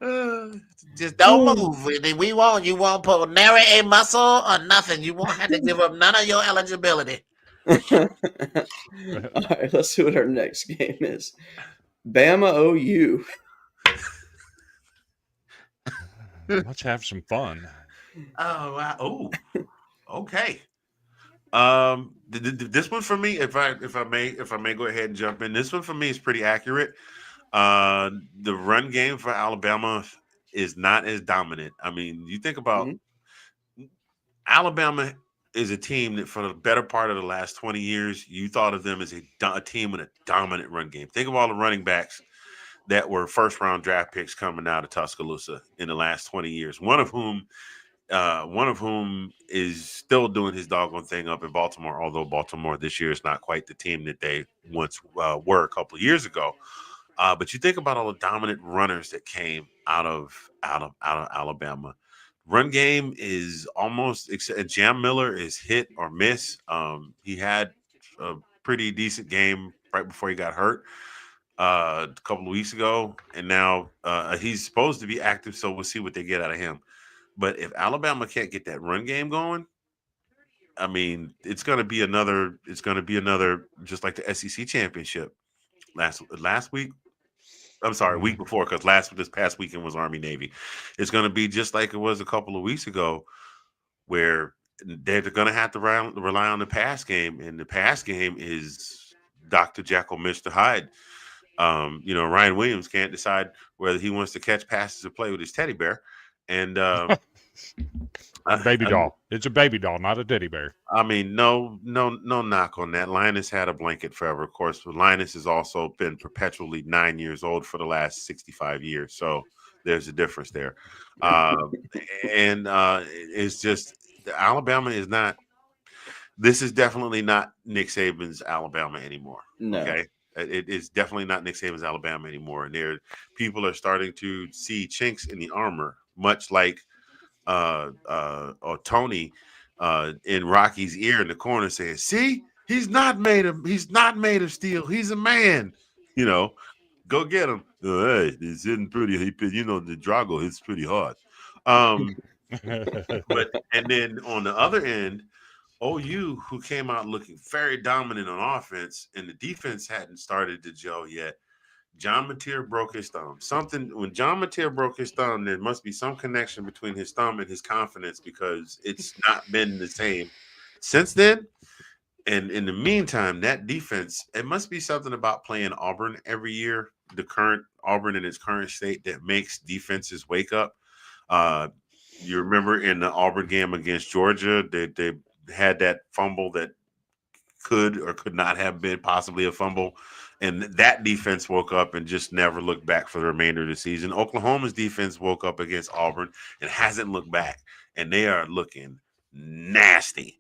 Uh, just don't move. We won't. You won't put nary a muscle or nothing. You won't have to give up none of your eligibility. All right, let's see what our next game is. Bama OU. Let's have some fun. Oh, wow. Oh, okay. This one for me, if I may go ahead and jump in, this one for me is pretty accurate. The run game for Alabama is not as dominant. I mean, you think about Mhm. Alabama is a team that for the better part of the last 20 years, you thought of them as a team with a dominant run game. Think of all the running backs that were first round draft picks coming out of Tuscaloosa in the last 20 years. One of whom is still doing his doggone thing up in Baltimore, although Baltimore this year is not quite the team that they once were a couple of years ago. But you think about all the dominant runners that came out of Alabama. Run game is almost Jam Miller is hit or miss. He had a pretty decent game right before he got hurt a couple of weeks ago, and now he's supposed to be active. So we'll see what they get out of him. But if Alabama can't get that run game going, I mean, it's going to be another. It's going to be another, just like the SEC championship last week. I'm sorry, week before, because this past weekend was Army Navy. It's going to be just like it was a couple of weeks ago, where they're going to have to rely on the pass game, and the pass game is Dr. Jekyll, Mr. Hyde. Ryan Williams can't decide whether he wants to catch passes or play with his teddy bear, and Baby doll. It's a baby doll, not a teddy bear. I mean, no knock on that. Linus had a blanket forever, of course, but Linus has also been perpetually 9 years old for the last 65 years. So there's a difference there. And it's just Alabama is not. This is definitely not Nick Saban's Alabama anymore. No. Okay. It is definitely not Nick Saban's Alabama anymore. And people are starting to see chinks in the armor, much like or Tony in Rocky's ear in the corner saying, "See, he's not made of steel. He's a man. You know, go get him. Hey, it's hitting pretty. The Drago hits pretty hard." But and then on the other end, OU, who came out looking very dominant on offense, and the defense hadn't started to gel yet. John Mateer broke his thumb. When John Mateer broke his thumb, there must be some connection between his thumb and his confidence, because it's not been the same since then. And in the meantime, that defense, it must be something about playing Auburn every year, the current Auburn in its current state, that makes defenses wake up. You remember in the Auburn game against Georgia, they had that fumble that could or could not have been possibly a fumble. And that defense woke up and just never looked back for the remainder of the season. Oklahoma's defense woke up against Auburn and hasn't looked back. And they are looking nasty.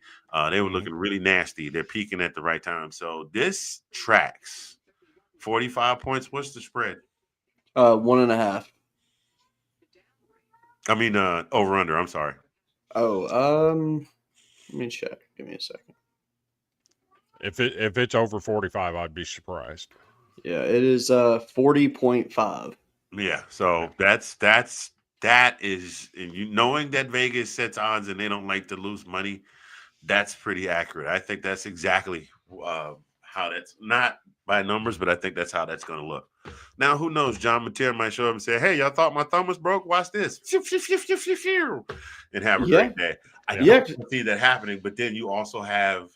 They were looking really nasty. They're peaking at the right time. So this tracks 45 points. What's the spread? 1.5. I mean, over under. I'm sorry. Oh, let me check. Give me a second. If it's over 45, I'd be surprised. Yeah, it is 40.5. Yeah, so that is, and knowing that Vegas sets odds and they don't like to lose money, that's pretty accurate. I think that's exactly how that's, not by numbers, but I think that's how that's going to look. Now, who knows? John Mateer might show up and say, "Hey, y'all thought my thumb was broke? Watch this," and have a great day. I don't see that happening, but then you also have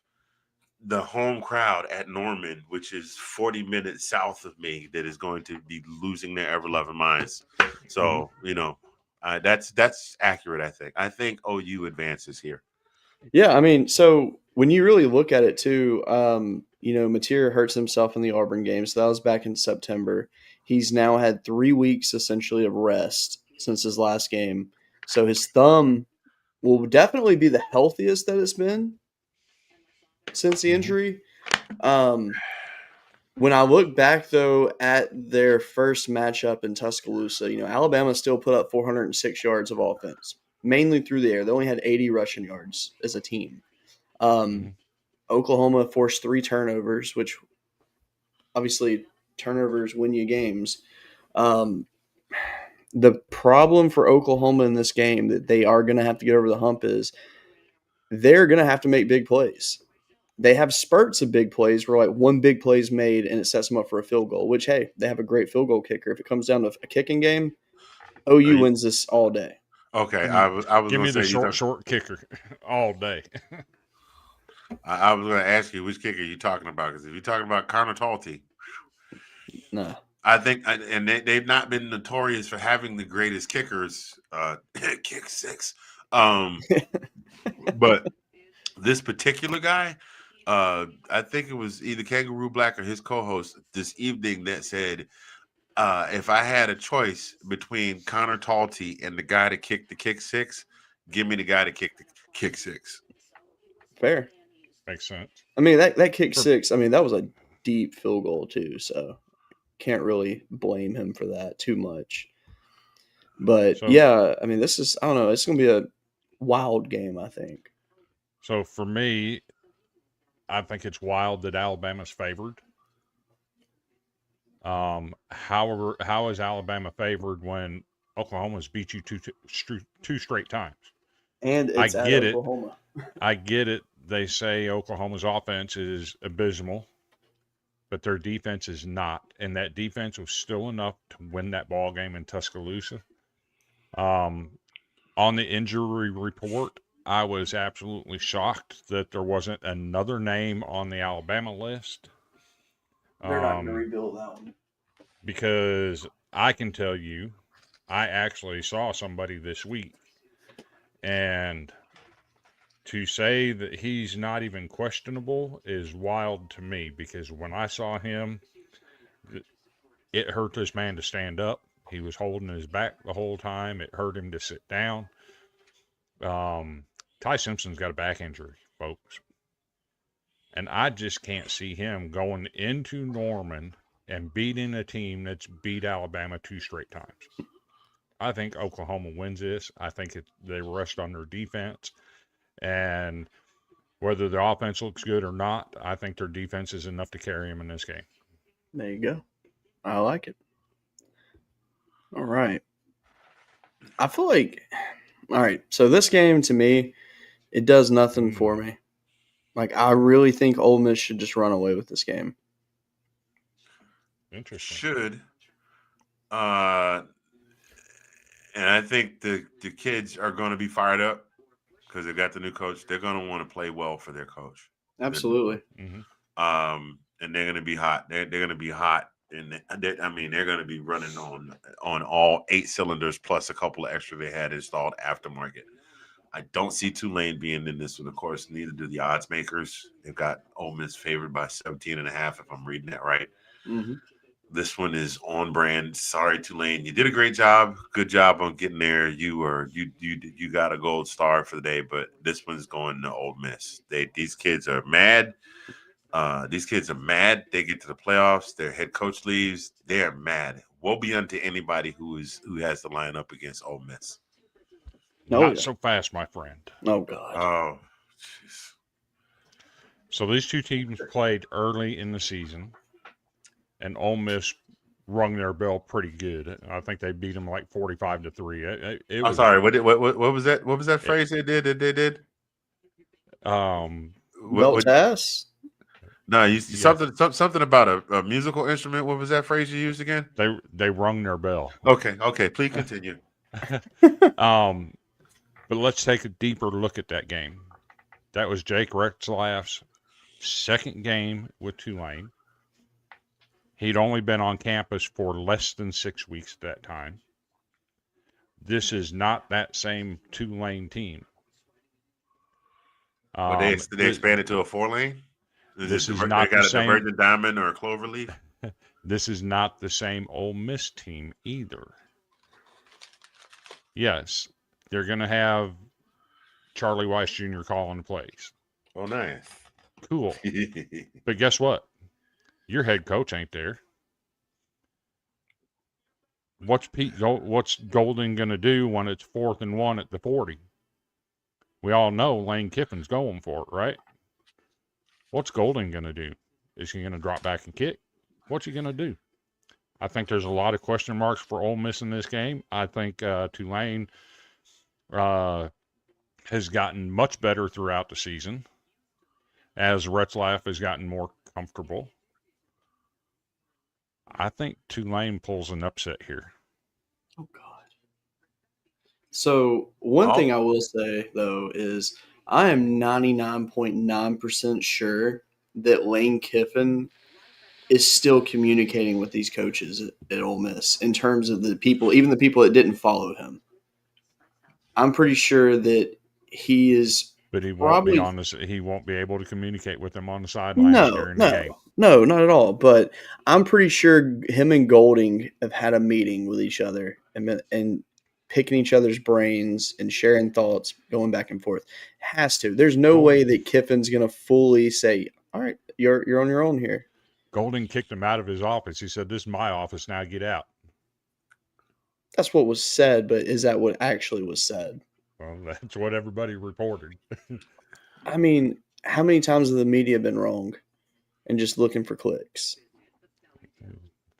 the home crowd at Norman, which is 40 minutes south of me, that is going to be losing their ever-loving minds. So, that's accurate, I think OU advances here. Yeah, I mean, so when you really look at it too, Mateer hurts himself in the Auburn game, so that was back in September. He's now had 3 weeks essentially of rest since his last game. So his thumb will definitely be the healthiest that it's been since the injury. When I look back, though, at their first matchup in Tuscaloosa, Alabama still put up 406 yards of offense, mainly through the air. They only had 80 rushing yards as a team. Oklahoma forced 3 turnovers, which obviously turnovers win you games. The problem for Oklahoma in this game that they are going to have to get over the hump is they're going to have to make big plays. They have spurts of big plays where like one big play is made and it sets them up for a field goal, which, hey, they have a great field goal kicker. If it comes down to a kicking game, OU wins this all day. Okay, I was Give going me to the say short kicker all day. I was going to ask you which kicker you talking about, because if you're talking about Connor Talty, No. I think, and they've not been notorious for having the greatest kickers. Kick six, but this particular guy, I think it was either Kangaroo Black or his co-host this evening that said, if I had a choice between Connor Talty and the guy that kicked the kick six, give me the guy that kicked the kick six. Fair. Makes sense. I mean, that kick six, I mean, that was a deep field goal too, so can't really blame him for that too much. But So, yeah, I mean, this is, I don't know, it's going to be a wild game, I think. So for me, I think it's wild that Alabama's favored. However, how is Alabama favored when Oklahoma's beat you two straight times? And it's at get Oklahoma. I get it. They say Oklahoma's offense is abysmal, but their defense is not, and that defense was still enough to win that ball game in Tuscaloosa. On the injury report, I was absolutely shocked that there wasn't another name on the Alabama list. They're not going to rebuild that one. Because I can tell you, I actually saw somebody this week, and to say that he's not even questionable is wild to me, because when I saw him, it hurt this man to stand up. He was holding his back the whole time. It hurt him to sit down. Ty Simpson's got a back injury, folks. And I just can't see him going into Norman and beating a team that's beat Alabama two straight times. I think Oklahoma wins this. I think they rest on their defense. And whether the offense looks good or not, I think their defense is enough to carry them in this game. There you go. I like it. All right. I feel like, all right, so this game to me, it does nothing for me. Like, I really think Ole Miss should just run away with this game. Interesting. Should. And I think the kids are going to be fired up because they got the new coach. They're going to want to play well for their coach. Absolutely. And they're going to be hot. They're going to be hot. And they're going to be running on all 8 cylinders plus a couple of extra they had installed aftermarket. I don't see Tulane being in this one. Of course, neither do the odds makers. They've got Ole Miss favored by 17.5, if I'm reading that right. Mm-hmm. This one is on brand. Sorry, Tulane. You did a great job. Good job on getting there. You got a gold star for the day, but this one's going to Ole Miss. These kids are mad. These kids are mad. They get to the playoffs. Their head coach leaves. They are mad. Woe be unto anybody who has to line up against Ole Miss. Not so fast, my friend. Oh, God. Oh, jeez. So these two teams played early in the season, and Ole Miss rung their bell pretty good. I think they beat them like 45-3. I'm sorry. What was that? What was that phrase they did? Belt ass? No, something about a musical instrument. What was that phrase you used again? They rung their bell. Okay. Please continue. But let's take a deeper look at that game. That was Jake Retzlaff's second game with Tulane. He'd only been on campus for less than 6 weeks at that time. This is not that same Tulane team. They expanded to a 4-lane? This is not the same. They got a divergent diamond or a clover leaf? This is not the same Ole Miss team either. Yes, they're going to have Charlie Weiss Jr. calling plays. Oh, nice. Cool. But guess what? Your head coach ain't there. What's Golden going to do when it's 4th and 1 at the 40? We all know Lane Kiffin's going for it, right? What's Golden going to do? Is he going to drop back and kick? What's he going to do? I think there's a lot of question marks for Ole Miss in this game. I think Tulane has gotten much better throughout the season as Retzlaff has gotten more comfortable. I think Tulane pulls an upset here. Oh God. So one Oh. thing I will say though is I am 99.9% sure that Lane Kiffin is still communicating with these coaches at Ole Miss in terms of the people, even the people that didn't follow him. I'm pretty sure that he is But he won't be probably on this. He won't be able to communicate with them on the sidelines during the game. No, not at all. But I'm pretty sure him and Golding have had a meeting with each other and picking each other's brains and sharing thoughts, going back and forth. Has to. There's no way that Kiffin's going to fully say, "All right, you're on your own here." Golding kicked him out of his office. He said, "This is my office now. Get out." That's what was said, but is that what actually was said? Well, that's what everybody reported. I mean, how many times have the media been wrong and just looking for clicks?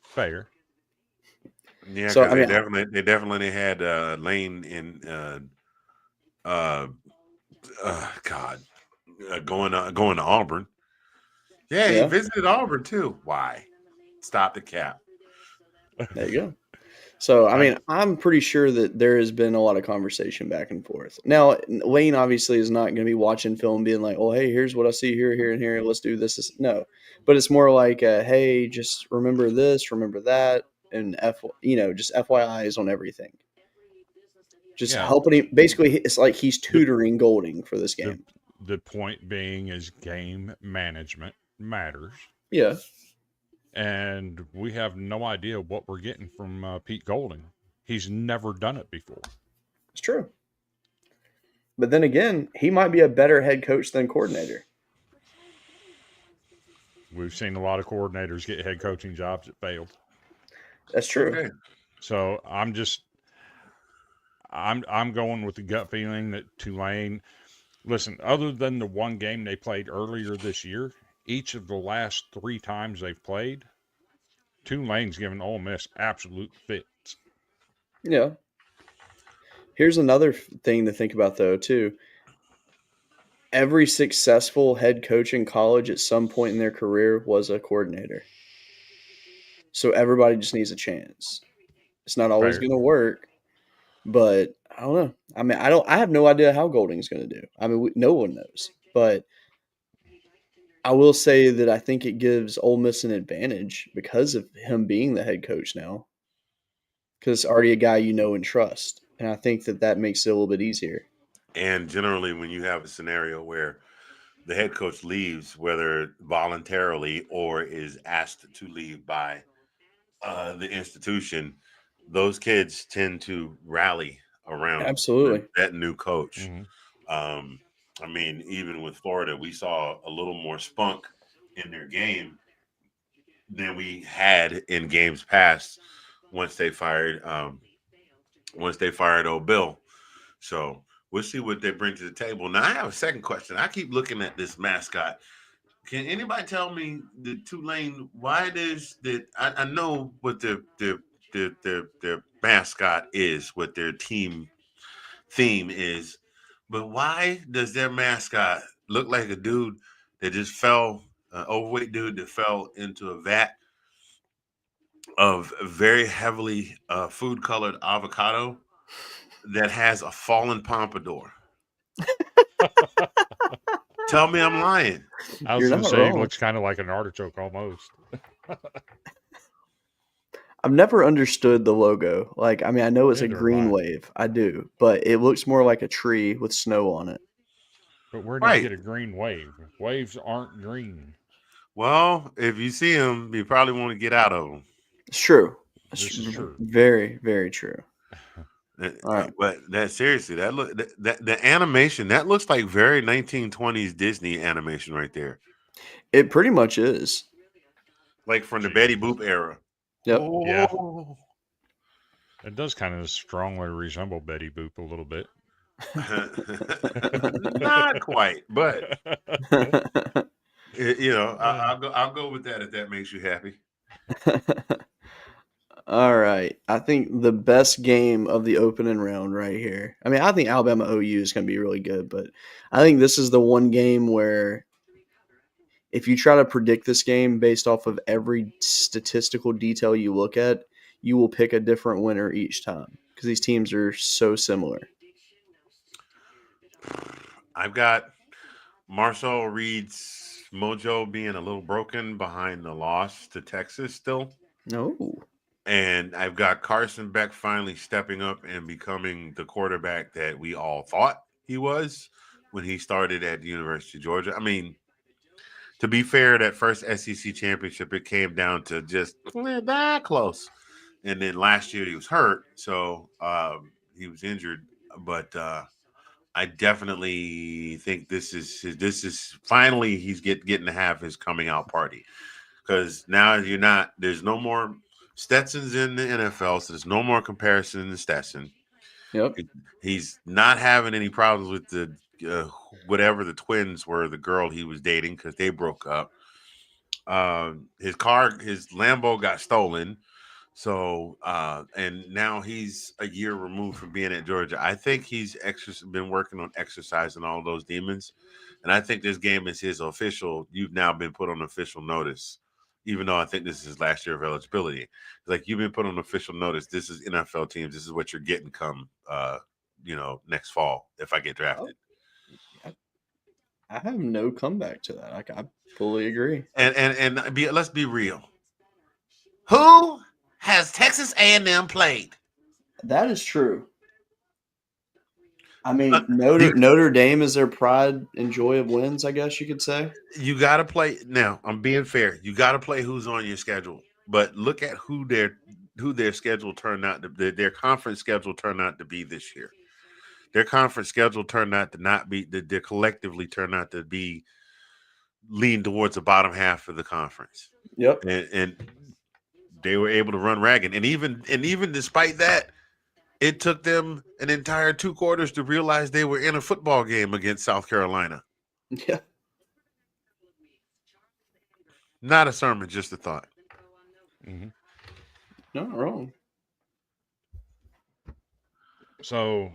Fair. Yeah, So, because I mean, they definitely had Lane in going to Auburn. Yeah, he Yeah. visited Auburn too. Why? Stop the cap. There you go. So, I mean, I'm pretty sure that there has been a lot of conversation back and forth. Now, Lane obviously is not going to be watching film being like, "Oh, hey, here's what I see here, here, and here. Let's do this." No, but it's more like, "Hey, just remember this, remember that, and just FYIs on everything." Just Yeah. helping him. Basically, it's like he's tutoring Golding for this The, game. the point being is game management matters. Yeah, And we have no idea what we're getting from Pete Golding. He's never done it before. it's true. But then again, he might be a better head coach than coordinator. We've seen a lot of coordinators get head coaching jobs that failed. That's true. Okay. So I'm going with the gut feeling that Tulane. Listen, other than the one game they played earlier this year, each of the last 3 times they've played, Tulane's given Ole Miss absolute fits. Yeah. Here's another thing to think about, though, too. Every successful head coach in college at some point in their career was a coordinator. So everybody just needs a chance. It's not always Fair. going to work, but I don't know. I mean, I have no idea how Golding's going to do. I mean, no one knows. But I will say that I think it gives Ole Miss an advantage because of him being the head coach now. Because it's already a guy you know and trust. And I think that makes it a little bit easier. And generally, when you have a scenario where the head coach leaves, whether voluntarily or is asked to leave by the institution, those kids tend to rally around Absolutely. that new coach. Mm-hmm. I mean, even with Florida, we saw a little more spunk in their game than we had in games past once they fired old Bill. So we'll see what they bring to the table. Now I have a second question. I keep looking at this mascot. Can anybody tell me the Tulane why it is that I know what their mascot is, what their team theme is, but why does their mascot look like a dude that just fell, overweight dude that fell into a vat of very heavily food colored avocado that has a fallen pompadour? Tell me I'm lying. I was You're going to not say he wrong. looks kind of like an artichoke almost. I've never understood the logo. Like, I mean, I know it's a Neither have green I. wave. I do. But it looks more like a tree with snow on it. But where do Right. you get a green wave? Waves aren't green. Well, if you see them, you probably want to get out of them. It's true. It's This is true. very, very true. All right. But that seriously, that the animation that looks like very 1920s Disney animation right there, It pretty much is. like from the Betty Boop era. Yep. Yeah. Oh. It does kind of strongly resemble Betty Boop a little bit. Not quite, but I'll go with that if that makes you happy. All right. I think the best game of the opening round right here. I mean, I think Alabama OU is going to be really good, but I think this is the one game where if you try to predict this game based off of every statistical detail you look at, you will pick a different winner each time because these teams are so similar. I've got Marcel Reed's mojo being a little broken behind the loss to Texas still. No. And I've got Carson Beck finally stepping up and becoming the quarterback that we all thought he was when he started at the University of Georgia. I mean, to be fair, that first SEC championship, it came down to just that close. And then last year he was hurt, so he was injured. But I definitely think this is finally he's getting to have his coming out party, because now there's no more Stetson's in the NFL, so there's no more comparison to Stetson. Yep. He's not having any problems with the whatever the twins were, the girl he was dating, because they broke up. His Lambo got stolen. So, and now he's a year removed from being at Georgia. I think he's been working on exercising all those demons. And I think this game is his official. You've now been put on official notice, even though I think this is his last year of eligibility. It's like, you've been put on official notice. This is NFL teams. This is what you're getting come, next fall if I get drafted. I have no comeback to that. I fully agree. Let's be real. Who has Texas A&M played? That is true. I mean, Notre Dame is their pride and joy of wins, I guess you could say. You got to play now. I'm being fair. You got to play who's on your schedule, but look at who their schedule turned out to, their conference schedule turned out to be this year. Their conference schedule turned out to not be. They collectively turned out to be lean towards the bottom half of the conference. Yep. And they were able to run ragged, and even despite that, it took them an entire 2 quarters to realize they were in a football game against South Carolina. Yeah. Not a sermon, just a thought. Mm-hmm. Not wrong. So,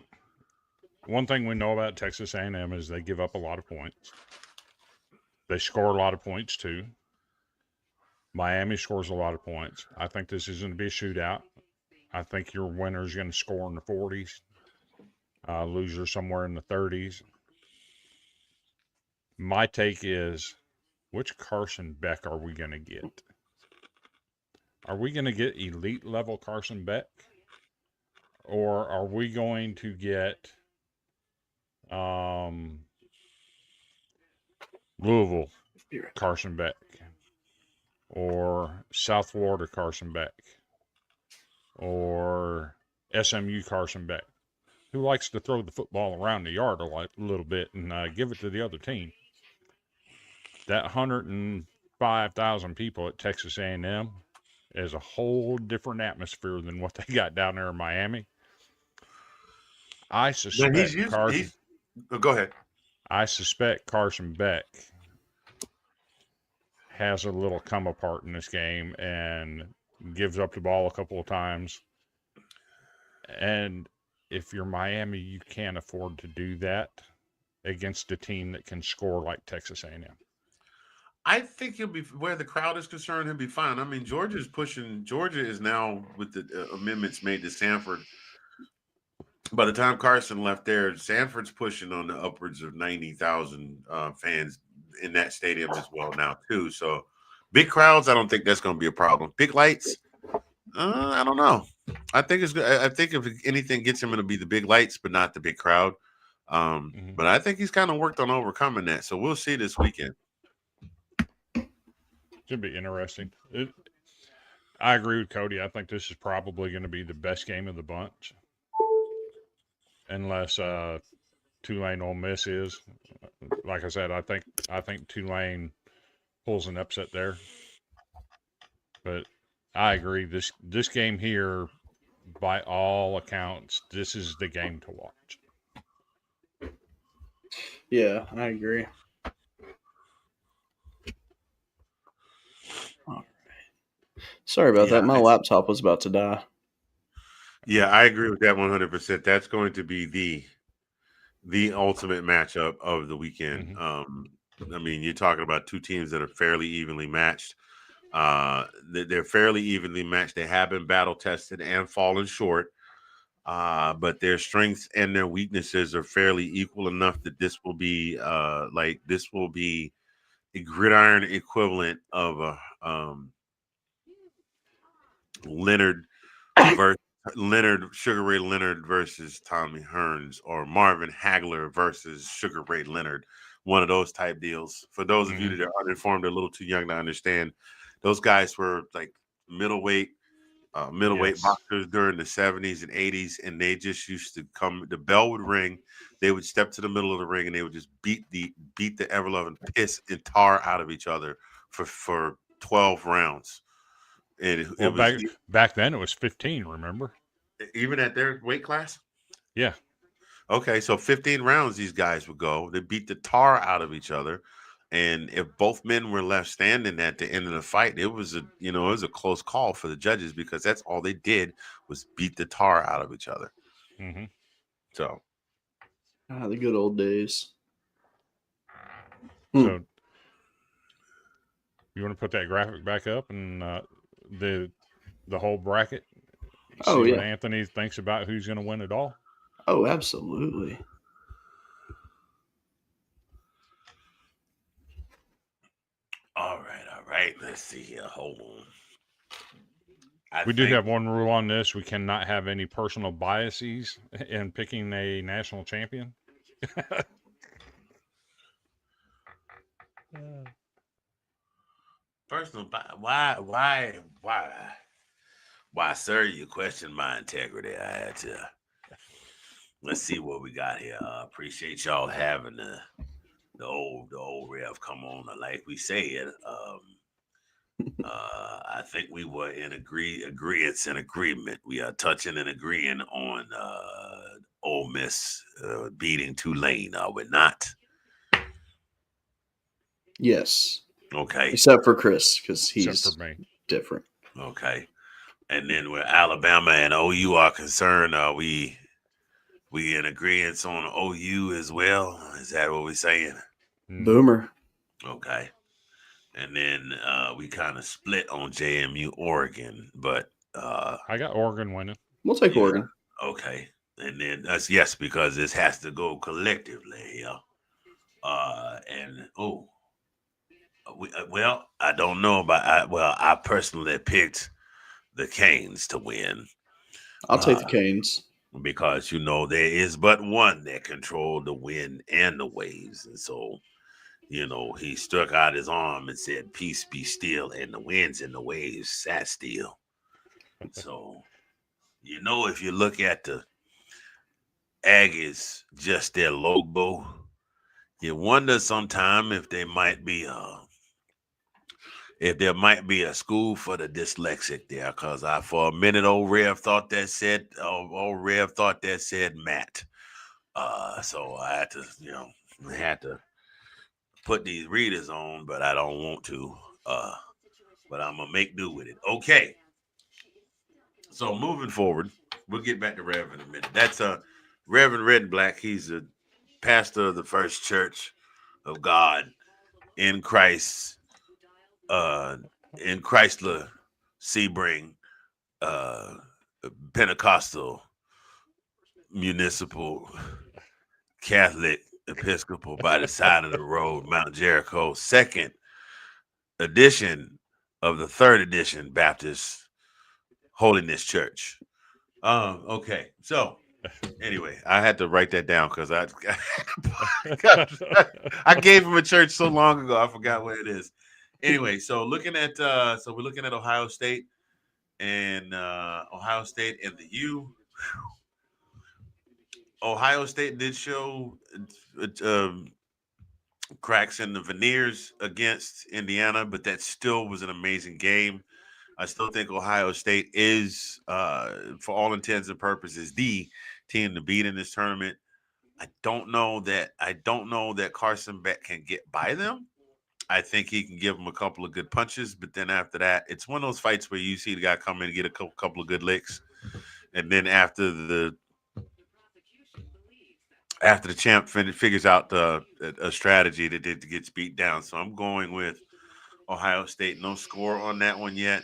one thing we know about Texas A&M is they give up a lot of points. They score a lot of points too. Miami scores a lot of points. I think this is going to be a shootout. I think your winner is going to score in the 40s. Loser somewhere in the 30s. My take is, which Carson Beck are we going to get? Are we going to get elite level Carson Beck? Or are we going to get Louisville Carson Beck? Or South Florida Carson Beck? Or SMU Carson Beck, who likes to throw the football around the yard a little bit and give it to the other team. That 105,000 people at Texas A&M is a whole different atmosphere than what they got down there in Miami. I suspect go ahead. I suspect Carson Beck has a little come apart in this game and gives up the ball a couple of times. And if you're Miami, you can't afford to do that against a team that can score like Texas A&M. I think he'll be, where the crowd is concerned, he'll be fine. I mean, Georgia is now, with the amendments made to Sanford. By the time Carson left there, Sanford's pushing on the upwards of 90,000 fans in that stadium as well now too. So big crowds, I don't think that's going to be a problem. Big lights, I don't know. I think it's good. I think if anything gets him, it'll be the big lights, but not the big crowd. But I think he's kind of worked on overcoming that. So we'll see this weekend. Should be interesting. I agree with Cody. I think this is probably going to be the best game of the bunch, unless Tulane Ole Miss is. Like I said, I think Tulane pulls an upset there. But I agree. This game here, by all accounts, this is the game to watch. Yeah, I agree. All right. Sorry about Yeah, that. My laptop was about to die. yeah, I agree with that 100%. That's going to be the ultimate matchup of the weekend. I mean, you're talking about two teams that are fairly evenly matched. They're fairly evenly matched. They have been battle tested and fallen short, but their strengths and their weaknesses are fairly equal enough that this will be a gridiron equivalent of a Leonard versus Sugar Ray Leonard versus Tommy Hearns, or Marvin Hagler versus Sugar Ray Leonard. One of those type deals. For those of you that are uninformed, a little too young to understand, those guys were like middleweight Yes. boxers during the 70s and 80s, and they just used to come. The bell would ring, they would step to the middle of the ring, and they would just beat the ever loving piss and tar out of each other for 12 rounds. And it Well, was back then it was 15. Remember? even at their weight class. Yeah. Okay, so 15 rounds these guys would go. They beat the tar out of each other. And if both men were left standing at the end of the fight, it was a close call for the judges, because that's all they did was beat the tar out of each other. Mm-hmm. So The good old days. So you want to put that graphic back up and the whole bracket? Oh, See yeah. what Anthony thinks about who's going to win it all. Oh, absolutely. all right. Let's see here. Hold on. We do have one rule on this: we cannot have any personal biases in picking a national champion. Personal. Why, sir? You question my integrity. I had to. Let's see what we got here. Appreciate y'all having the old Rev come on. Like we said, I think we were in agreement. We are touching and agreeing on Ole Miss beating Tulane. Are we not? Yes. Okay. Except for Chris, because Except he's for me. different. Okay. And then where Alabama and OU are concerned, are we in agreement on OU as well? Is that what we're saying? Boomer. Okay. And then we kind of split on JMU Oregon, but I got Oregon winning. We'll take Oregon. Okay. And then that's yes, because this has to go collectively. Well, I don't know about. I personally picked the Canes to win. I'll take the Canes. Because there is but one that controlled the wind and the waves, and so he struck out his arm and said, "Peace be still," and the winds and the waves sat still. So if you look at the Aggies, just their logo, you wonder sometime if there might be a school for the dyslexic there, because for a minute old Rev thought that said Matt. So I had to put these readers on, but I don't want to. But I'm gonna make do with it. Okay. So moving forward, we'll get back to Rev in a minute. That's Reverend Red Black. He's a pastor of the First Church of God in Christ, in Chrysler Sebring, Pentecostal, Municipal, Catholic, Episcopal by the side of the road, Mount Jericho, second edition of the third edition Baptist Holiness Church. Okay, so anyway, I had to write that down because I gave him a church so long ago, I forgot what it is. Anyway, so we're looking at Ohio State and the U. Ohio State did show cracks in the veneers against Indiana, but that still was an amazing game. I still think Ohio State is, for all intents and purposes, the team to beat in this tournament. I don't know that Carson Beck can get by them. I think he can give him a couple of good punches, but then after that, it's one of those fights where you see the guy come in and get a couple of good licks, and then after the champ figures out a strategy that gets beat down. So I'm going with Ohio State. No score on that one yet.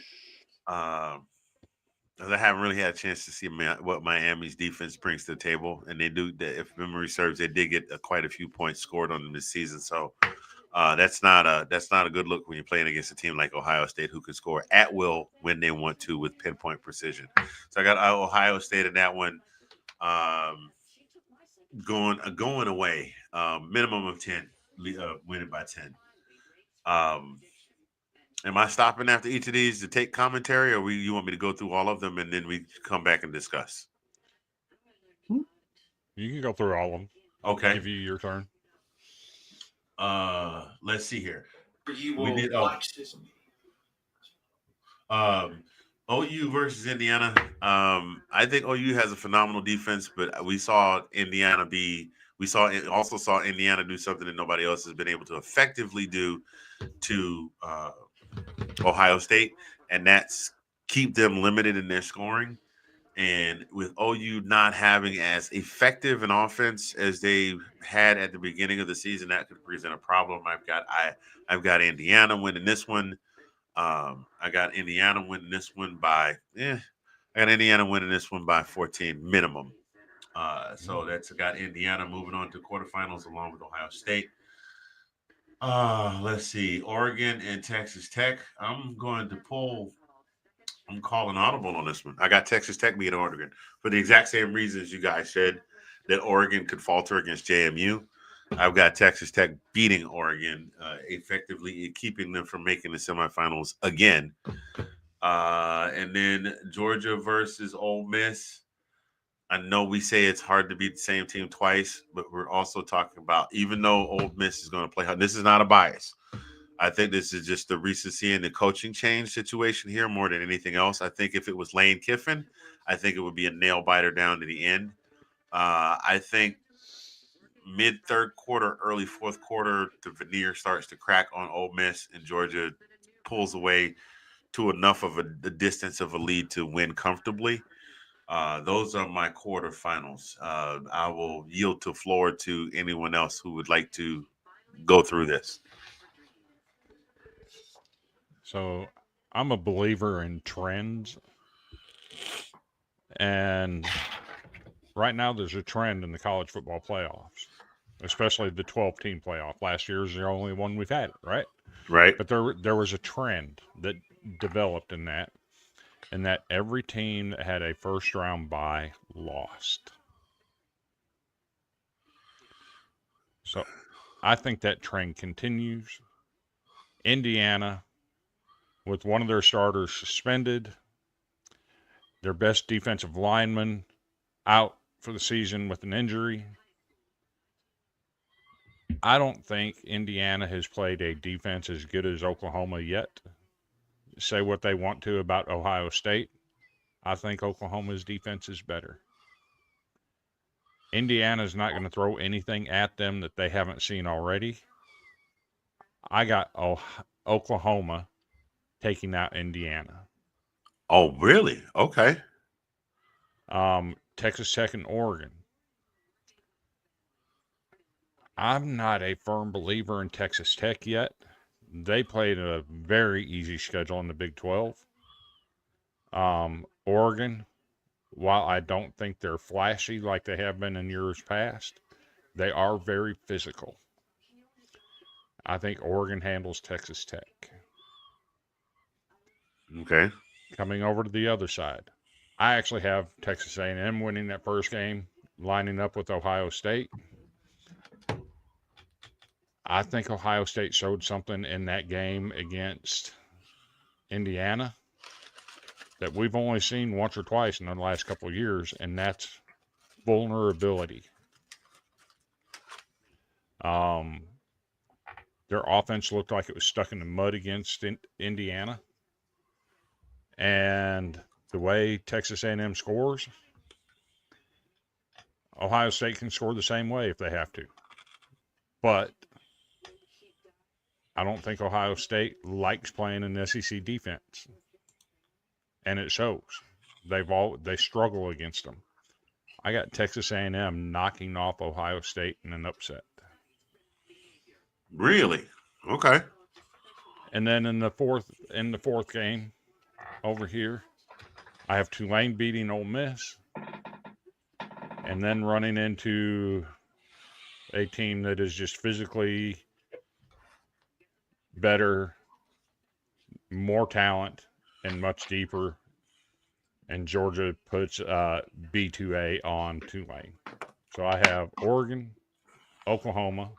'Cause I haven't really had a chance to see what Miami's defense brings to the table, and they do. If memory serves, they did get quite a few points scored on them this season. So that's not a good look when you're playing against a team like Ohio State, who can score at will when they want to with pinpoint precision. So I got Ohio State in that one. Going away, minimum of 10, winning by 10. Am I stopping after each of these to take commentary, or you want me to go through all of them and then we come back and discuss? You can go through all of them. Okay. Give you your turn. Let's see here. You will watch this. OU versus Indiana. I think OU has a phenomenal defense, but we also saw Indiana do something that nobody else has been able to effectively do to Ohio State, and that's keep them limited in their scoring. And with OU not having as effective an offense as they had at the beginning of the season, that could present a problem. I've got Indiana winning this one. I got Indiana winning this one by 14 minimum. So that's got Indiana moving on to quarterfinals along with Ohio State. Let's see, Oregon and Texas Tech. I'm calling audible on this one. I got Texas Tech beating Oregon for the exact same reasons you guys said that Oregon could falter against JMU. I've got Texas Tech beating Oregon effectively, keeping them from making the semifinals again. And then Georgia versus Ole Miss. I know we say it's hard to beat the same team twice, but we're also talking about, even though Ole Miss is going to play hard, this is not a bias. I think this is just the recency and the coaching change situation here more than anything else. I think if it was Lane Kiffin, I think it would be a nail biter down to the end. I think mid third quarter, early fourth quarter, the veneer starts to crack on Ole Miss, and Georgia pulls away to enough of the distance of a lead to win comfortably. Those are my quarterfinals. I will yield the floor to anyone else who would like to go through this. So I'm a believer in trends. And right now there's a trend in the college football playoffs, especially the 12-team playoff. Last year is the only one we've had, right? Right. But there was a trend that developed in that, and that every team that had a first-round bye lost. So I think that trend continues. Indiana, with one of their starters suspended, their best defensive lineman out for the season with an injury. I don't think Indiana has played a defense as good as Oklahoma yet. Say what they want to about Ohio State. I think Oklahoma's defense is better. Indiana's not going to throw anything at them that they haven't seen already. I got Oklahoma taking out Indiana. Oh, really? Okay. Texas Tech and Oregon. I'm not a firm believer in Texas Tech yet. They played a very easy schedule in the Big 12. Oregon, while I don't think they're flashy like they have been in years past, they are very physical. I think Oregon handles Texas Tech. Okay. Coming over to the other side, I actually have Texas A&M winning that first game, lining up with Ohio State. I think Ohio State showed something in that game against Indiana that we've only seen once or twice in the last couple of years, and that's vulnerability. Their offense looked like it was stuck in the mud against Indiana. And the way Texas A&M scores, Ohio State can score the same way if they have to. But I don't think Ohio State likes playing an SEC defense, and it shows. They struggle against them. I got Texas A&M knocking off Ohio State in an upset. Really? Okay. And then in the fourth game over here, I have Tulane beating Ole Miss, and then running into a team that is just physically better, more talent, and much deeper. And Georgia puts B2A on Tulane. So I have Oregon, Oklahoma,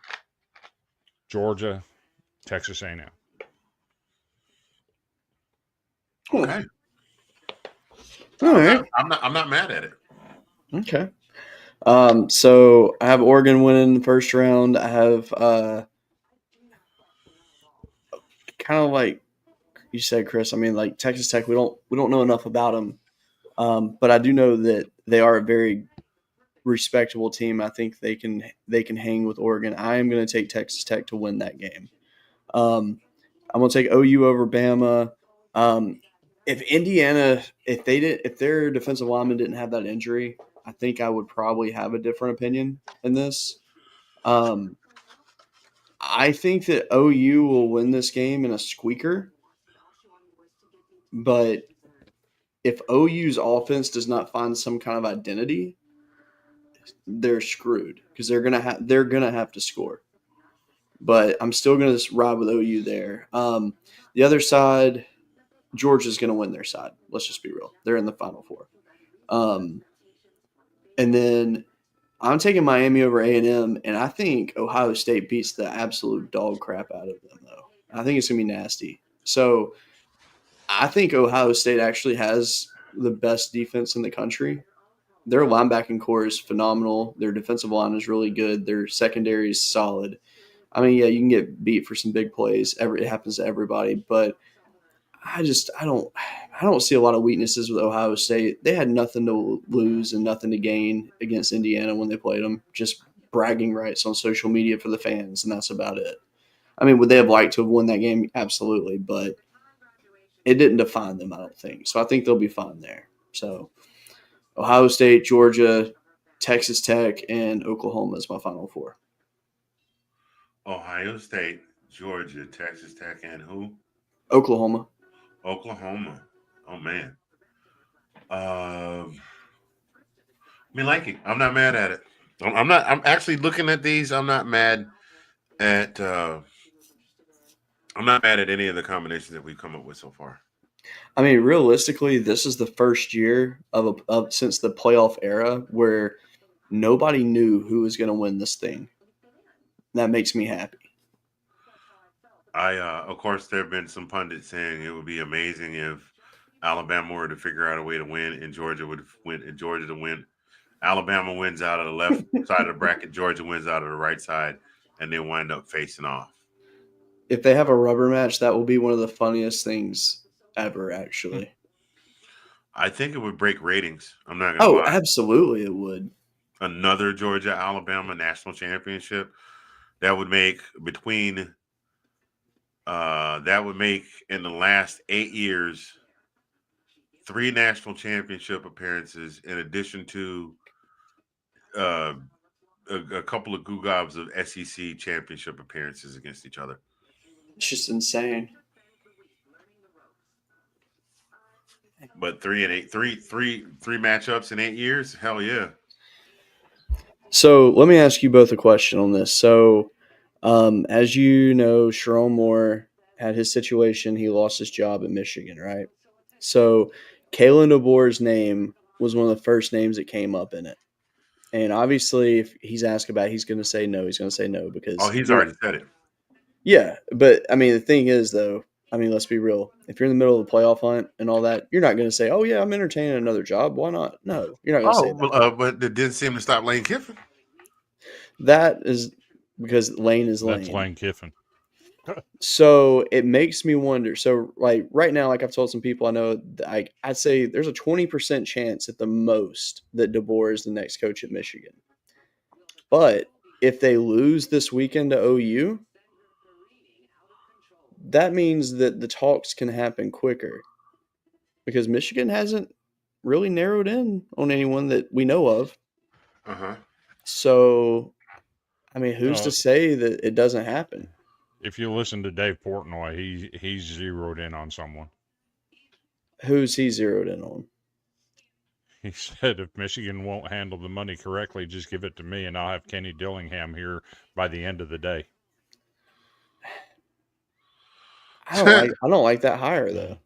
Georgia, Texas A&M. Okay. All right. I'm not mad at it. Okay. So I have Oregon winning the first round. I have kind of like you said, Chris. I mean, like Texas Tech, we don't know enough about them, but I do know that they are a very respectable team. I think they can hang with Oregon. I am going to take Texas Tech to win that game. I'm going to take OU over Bama. If Indiana, if their defensive lineman didn't have that injury, I think I would probably have a different opinion in this. I think that OU will win this game in a squeaker, but if OU's offense does not find some kind of identity, they're screwed because they're gonna have to score. But I'm still gonna ride with OU there. The other side, Georgia's gonna win their side. Let's just be real; they're in the Final Four. And then I'm taking Miami over A&M, and I think Ohio State beats the absolute dog crap out of them, though. I think it's going to be nasty. So I think Ohio State actually has the best defense in the country. Their linebacking core is phenomenal. Their defensive line is really good. Their secondary is solid. I mean, yeah, you can get beat for some big plays. It happens to everybody, but I don't see a lot of weaknesses with Ohio State. They had nothing to lose and nothing to gain against Indiana when they played them. Just bragging rights on social media for the fans, and that's about it. I mean, would they have liked to have won that game? Absolutely, but it didn't define them, I don't think. So I think they'll be fine there. So Ohio State, Georgia, Texas Tech, and Oklahoma is my Final Four. Ohio State, Georgia, Texas Tech, and who? Oklahoma. Oklahoma. Oh man. Like it. I'm not mad at it. I'm not. I'm actually looking at these. I'm not mad at. I'm not mad at any of the combinations that we've come up with so far. I mean, realistically, this is the first year of since the playoff era where nobody knew who was going to win this thing. That makes me happy. Of course, there have been some pundits saying it would be amazing if Alabama were to figure out a way to win, and Georgia would win, and Georgia to win. Alabama wins out of the left side of the bracket. Georgia wins out of the right side, and they wind up facing off. If they have a rubber match, that will be one of the funniest things ever, actually. I think it would break ratings. I'm not going to lie. Absolutely it would. Another Georgia-Alabama national championship. That would make in the last 8 years 3 national championship appearances in addition to a couple of gobs of SEC championship appearances against each other. It's just insane. But 3 matchups in 8 years? Hell yeah. So let me ask you both a question on this. So as you know, Sharon Moore had his situation. He lost his job at Michigan, right? So Kalen DeBoer's name was one of the first names that came up in it. And obviously, if he's asked about it, he's going to say no. He's going to say no because he's already said it. Yeah, but I mean, the thing is, though, I mean, let's be real. If you're in the middle of the playoff hunt and all that, you're not going to say, "Oh yeah, I'm entertaining another job. Why not?" No, you're not going to say that. But it didn't seem to stop Lane Kiffin. That is because Lane is Lane. That's Lane Kiffin. So it makes me wonder. So, like right now, like I've told some people I know, I'd say there's a 20% chance at the most that DeBoer is the next coach at Michigan. But if they lose this weekend to OU, that means that the talks can happen quicker because Michigan hasn't really narrowed in on anyone that we know of. Uh-huh. So, I mean, who's to Uh, say that it doesn't happen? if you listen to Dave Portnoy, he's zeroed in on someone. Who's he zeroed in on? He said if Michigan won't handle the money correctly, just give it to me, and I'll have Kenny Dillingham here by the end of the day. I don't like that hire though.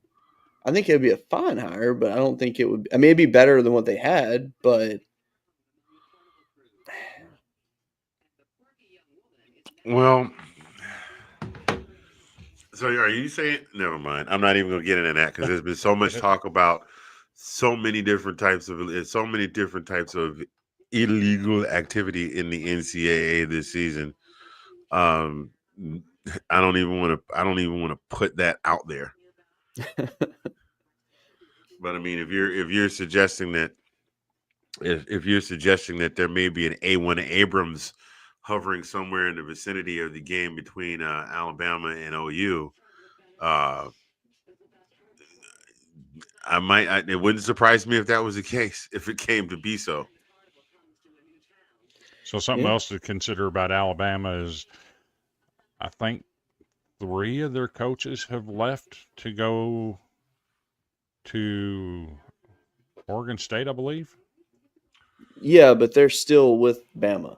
I think it would be a fine hire, but I don't think it would. I mean, it'd be better than what they had, but Well, so are you saying? Never mind. I'm not even gonna get into that because there's been so much talk about so many different types of illegal activity in the NCAA this season. Um, I don't even want to put that out there. But I mean, if you're suggesting that if you're suggesting that there may be an A1 Abrams hovering somewhere in the vicinity of the game between Alabama and OU, it wouldn't surprise me if that was the case, if it came to be so. So something Yeah. else to consider about Alabama is I think 3 of their coaches have left to go to Oregon State, I believe. yeah, but they're still with Bama.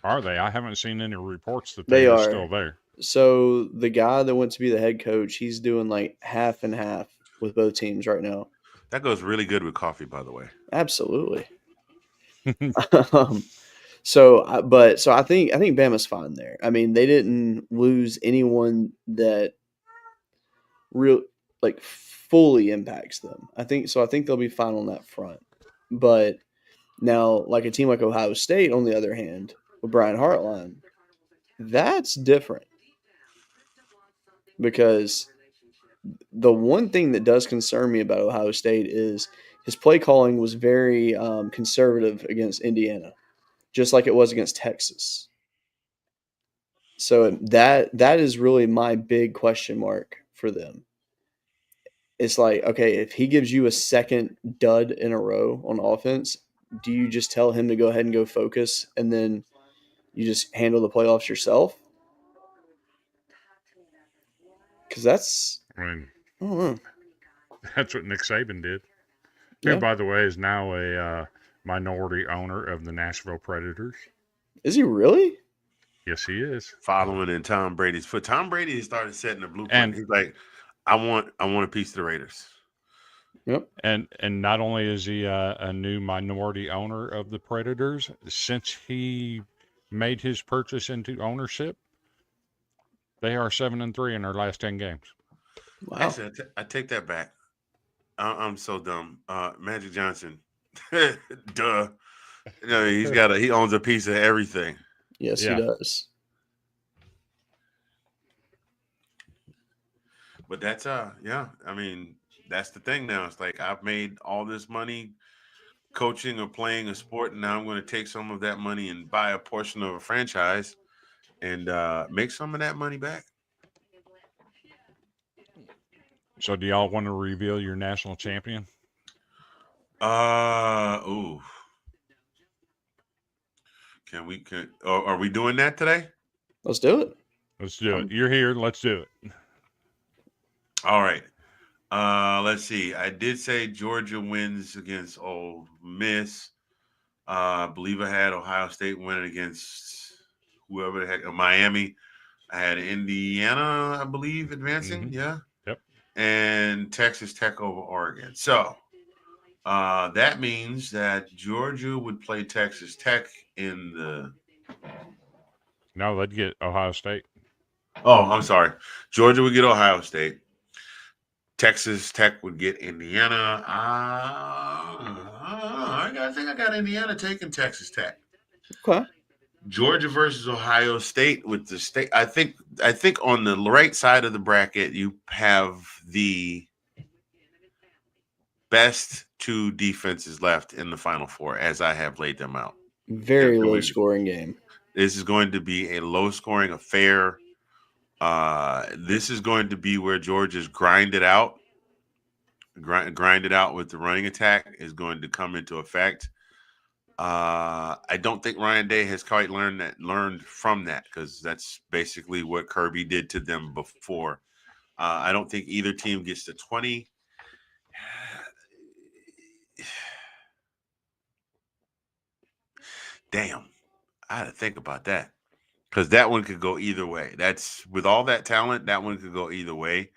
Are they? I haven't seen any reports that They they are are. still there. So the guy that went to be the head coach, he's doing like half and half with both teams right now. That goes really good with coffee, by the way. Absolutely. So I think Bama's fine there. I mean, they didn't lose anyone that real like fully impacts them. I think so. I think they'll be fine on that front. But now, like a team like Ohio State, on the other hand, with Brian Hartline, that's different because the one thing that does concern me about Ohio State is his play calling was very conservative against Indiana, just like it was against Texas. So that is really my big question mark for them. It's like, okay, if he gives you a second dud in a row on offense, do you just tell him to go ahead and go focus and then you just handle the playoffs yourself? Because that's, I mean, I don't know. that's what Nick Saban did. Yeah. Who, by the way, is now a minority owner of the Nashville Predators. Is he really? Yes, he is. Following in Tom Brady's foot. Tom Brady started setting the blueprint. And he's like, I want a piece of the Raiders. Yep. And not only is he a new minority owner of the Predators, since he made his purchase into ownership, they are 7-3 in their last 10 games. Wow. Actually, I take that back. I'm so dumb. Magic Johnson, duh. No, he owns a piece of everything. Yes, Yeah. he does. But that's yeah. I mean, that's the thing now. It's like I've made all this money coaching or playing a sport, and now I'm going to take some of that money and buy a portion of a franchise and make some of that money back. So, do y'all want to reveal your national champion? Ooh. Are we doing that today? Let's do it. Let's do it. You're here. Let's do it. All right. Let's see. I did say Georgia wins against Ole Miss. I believe I had Ohio State winning against whoever the heck, Miami. I had Indiana, I believe, advancing. Mhm. Yeah. Yep. And Texas Tech over Oregon. So that means that Georgia would play Texas Tech in the. No, they'd get Ohio State. Oh, I'm sorry. Georgia would get Ohio State. Texas Tech would get Indiana. I think I got Indiana taking Texas Tech. Okay. Georgia versus Ohio State with the state. I think on the right side of the bracket you have the best 2 defenses left in the Final Four as I have laid them out. Very low scoring game. This is going to be a low scoring affair. This is going to be where Georgia's grinded out with the running attack is going to come into effect. I don't think Ryan Day has quite learned from that, because that's basically what Kirby did to them before. I don't think either team gets to 20. Damn, I had to think about that, because that one could go either way. That's with all that talent, that one could go either way.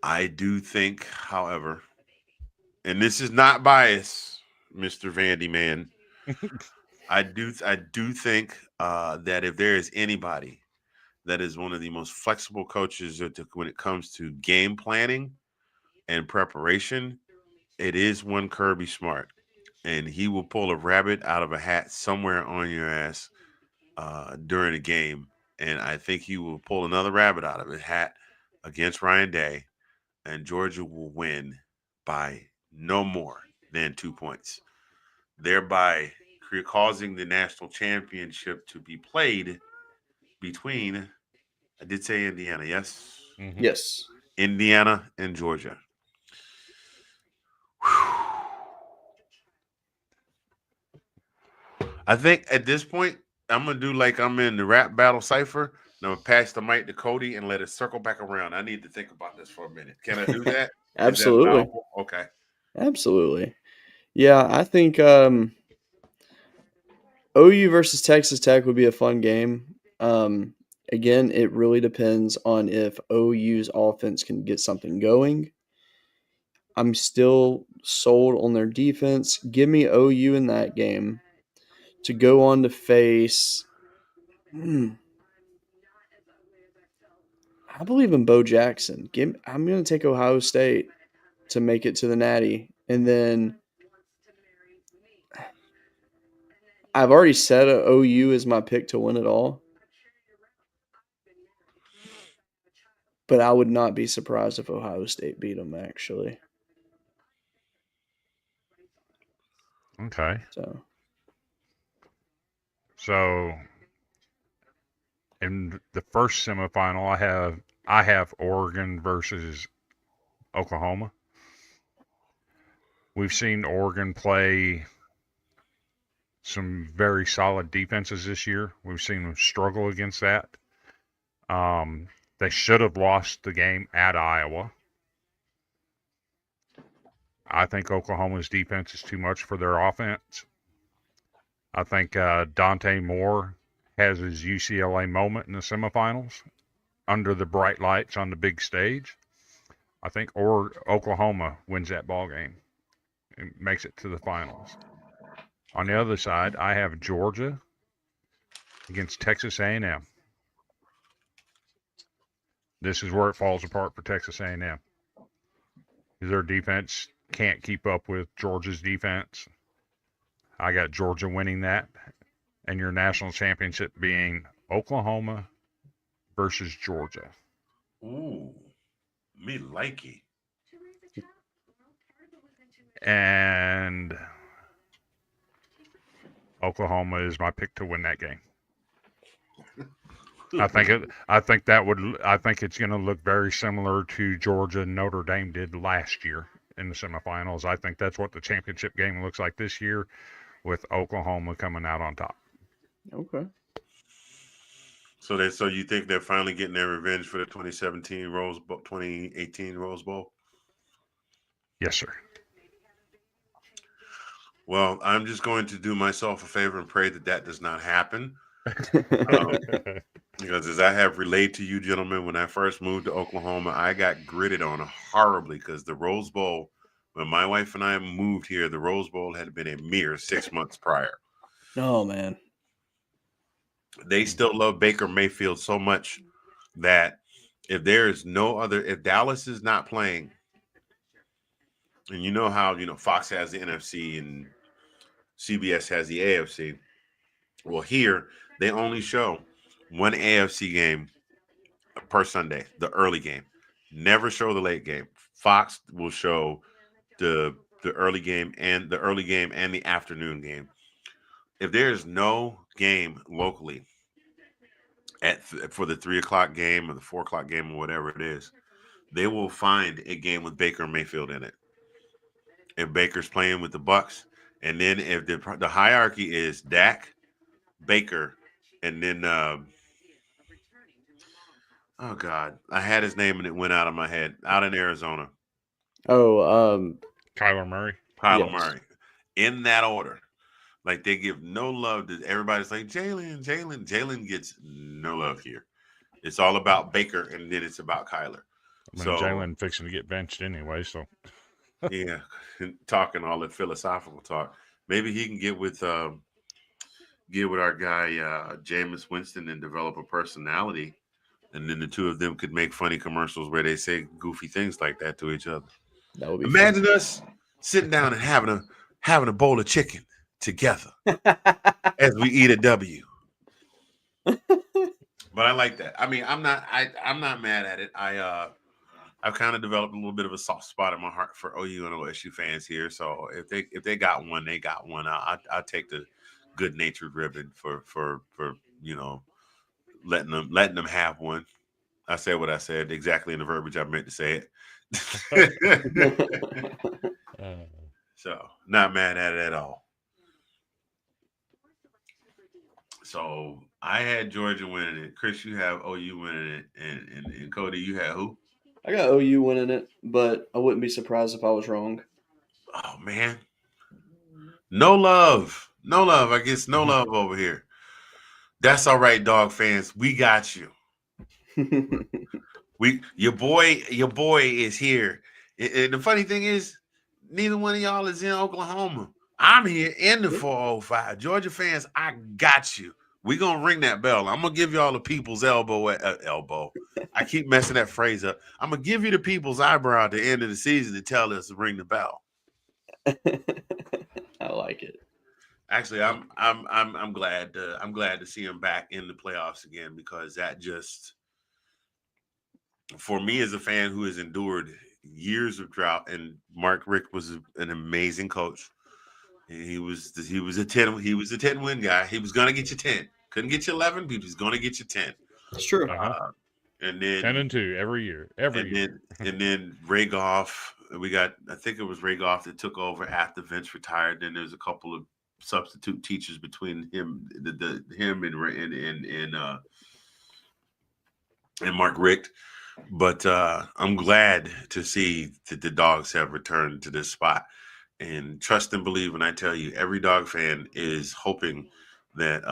I do think, however, and this is not bias, Mr. Vandy Man. I do think that if there is anybody that is one of the most flexible coaches when it comes to game planning and preparation, it is one Kirby Smart, and he will pull a rabbit out of a hat somewhere on your ass during a game, and I think he will pull another rabbit out of his hat against Ryan Day, and Georgia will win by no more than 2 points, thereby causing the national championship to be played between, I did say Indiana, yes? Mhm. Yes. Indiana and Georgia. I think at this point, I'm going to do like I'm in the rap battle cipher. And I'm going to pass the mic to Cody and let it circle back around. I need to think about this for a minute. Can I do that? Is that Absolutely. allowable? Okay. Absolutely. Yeah, I think OU versus Texas Tech would be a fun game. Again, it really depends on if OU's offense can get something going. I'm still sold on their defense. Give me OU in that game to go on to face. I believe in Bo Jackson. I'm going to take Ohio State to make it to the Natty, and then I've already said OU is my pick to win it all. But I would not be surprised if Ohio State beat them, actually. Okay. So So in the first semifinal, I have Oregon versus Oklahoma. We've seen Oregon play some very solid defenses this year. We've seen them struggle against that. They should have lost the game at Iowa. I think Oklahoma's defense is too much for their offense. I think Dante Moore has his UCLA moment in the semifinals under the bright lights on the big stage. I think Oklahoma wins that ball game and makes it to the finals. On the other side, I have Georgia against Texas A&M. This is where it falls apart for Texas A&M. Their defense can't keep up with Georgia's defense. I got Georgia winning that, and your national championship being Oklahoma versus Georgia. Ooh, me likey. And Oklahoma is my pick to win that game. I think it's going to look very similar to Georgia and Notre Dame did last year in the semifinals. I think that's what the championship game looks like this year, with Oklahoma coming out on top. okay. So you think they're finally getting their revenge for the 2017 Rose Bowl, 2018 Rose Bowl? Yes, sir. Well, I'm just going to do myself a favor and pray that does not happen. Because as I have relayed to you gentlemen, when I first moved to Oklahoma, I got gritted on horribly because the Rose Bowl, when my wife and I moved here, the Rose Bowl had been a mere 6 months prior. Oh, man. They still love Baker Mayfield so much that if Dallas is not playing, and you know how, Fox has the NFC and CBS has the AFC. Well, here they only show one AFC game per Sunday, the early game. Never show the late game. Fox will show the early game and the afternoon game. if there's no game locally for the 3 o'clock game or the 4 o'clock game or whatever it is, they will find a game with Baker Mayfield in it. If Baker's playing with the Bucks, and then if the hierarchy is Dak, Baker, and then oh God, I had his name and it went out of my head. Out in Arizona, Oh, Kyler Murray. Kyler yes. Murray. In that order, like they give no love to everybody's like Jalen. Jalen gets no love here. It's all about Baker, and then it's about Kyler. I mean, So Jalen fixing to get benched anyway, so yeah, talking all that philosophical talk. Maybe he can get with our guy Jameis Winston and develop a personality, and then the two of them could make funny commercials where they say goofy things like that to each other. That would be Imagine us sitting down and having a bowl of chicken together as we eat a W. But I like that. I mean, I'm not mad at it. I've kind of developed a little bit of a soft spot in my heart for OU and OSU fans here. So if they got one, they got one. I'll take the good natured ribbon for letting them have one. I said what I said exactly in the verbiage I meant to say it. So not mad at it at all. So I had Georgia winning it. Chris, you have OU winning it, and Cody, you had who? I got OU winning it, but I wouldn't be surprised if I was wrong. Oh man, no love. I guess no love over here. That's all right, dog fans. We got you. Your boy is here. And the funny thing is, neither one of y'all is in Oklahoma. I'm here in the 405. Georgia fans, I got you. We gonna ring that bell. I'm gonna give y'all the people's elbow. I keep messing that phrase up. I'm gonna give you the people's eyebrow at the end of the season to tell us to ring the bell. I like it. Actually, I'm glad to see him back in the playoffs again, because that just, for me as a fan who has endured years of drought, and Mark Richt was an amazing coach. He was a 10 win guy. He was gonna get you 10. Couldn't get you 11, but he was gonna get you 10. It's true. And then 10-2 every year. And then Ray Goff. I think it was Ray Goff that took over after Vince retired. Then there's a couple of substitute teachers between him, him and Mark Richt. But I'm glad to see that the Dogs have returned to this spot. And trust and believe when I tell you, every Dog fan is hoping that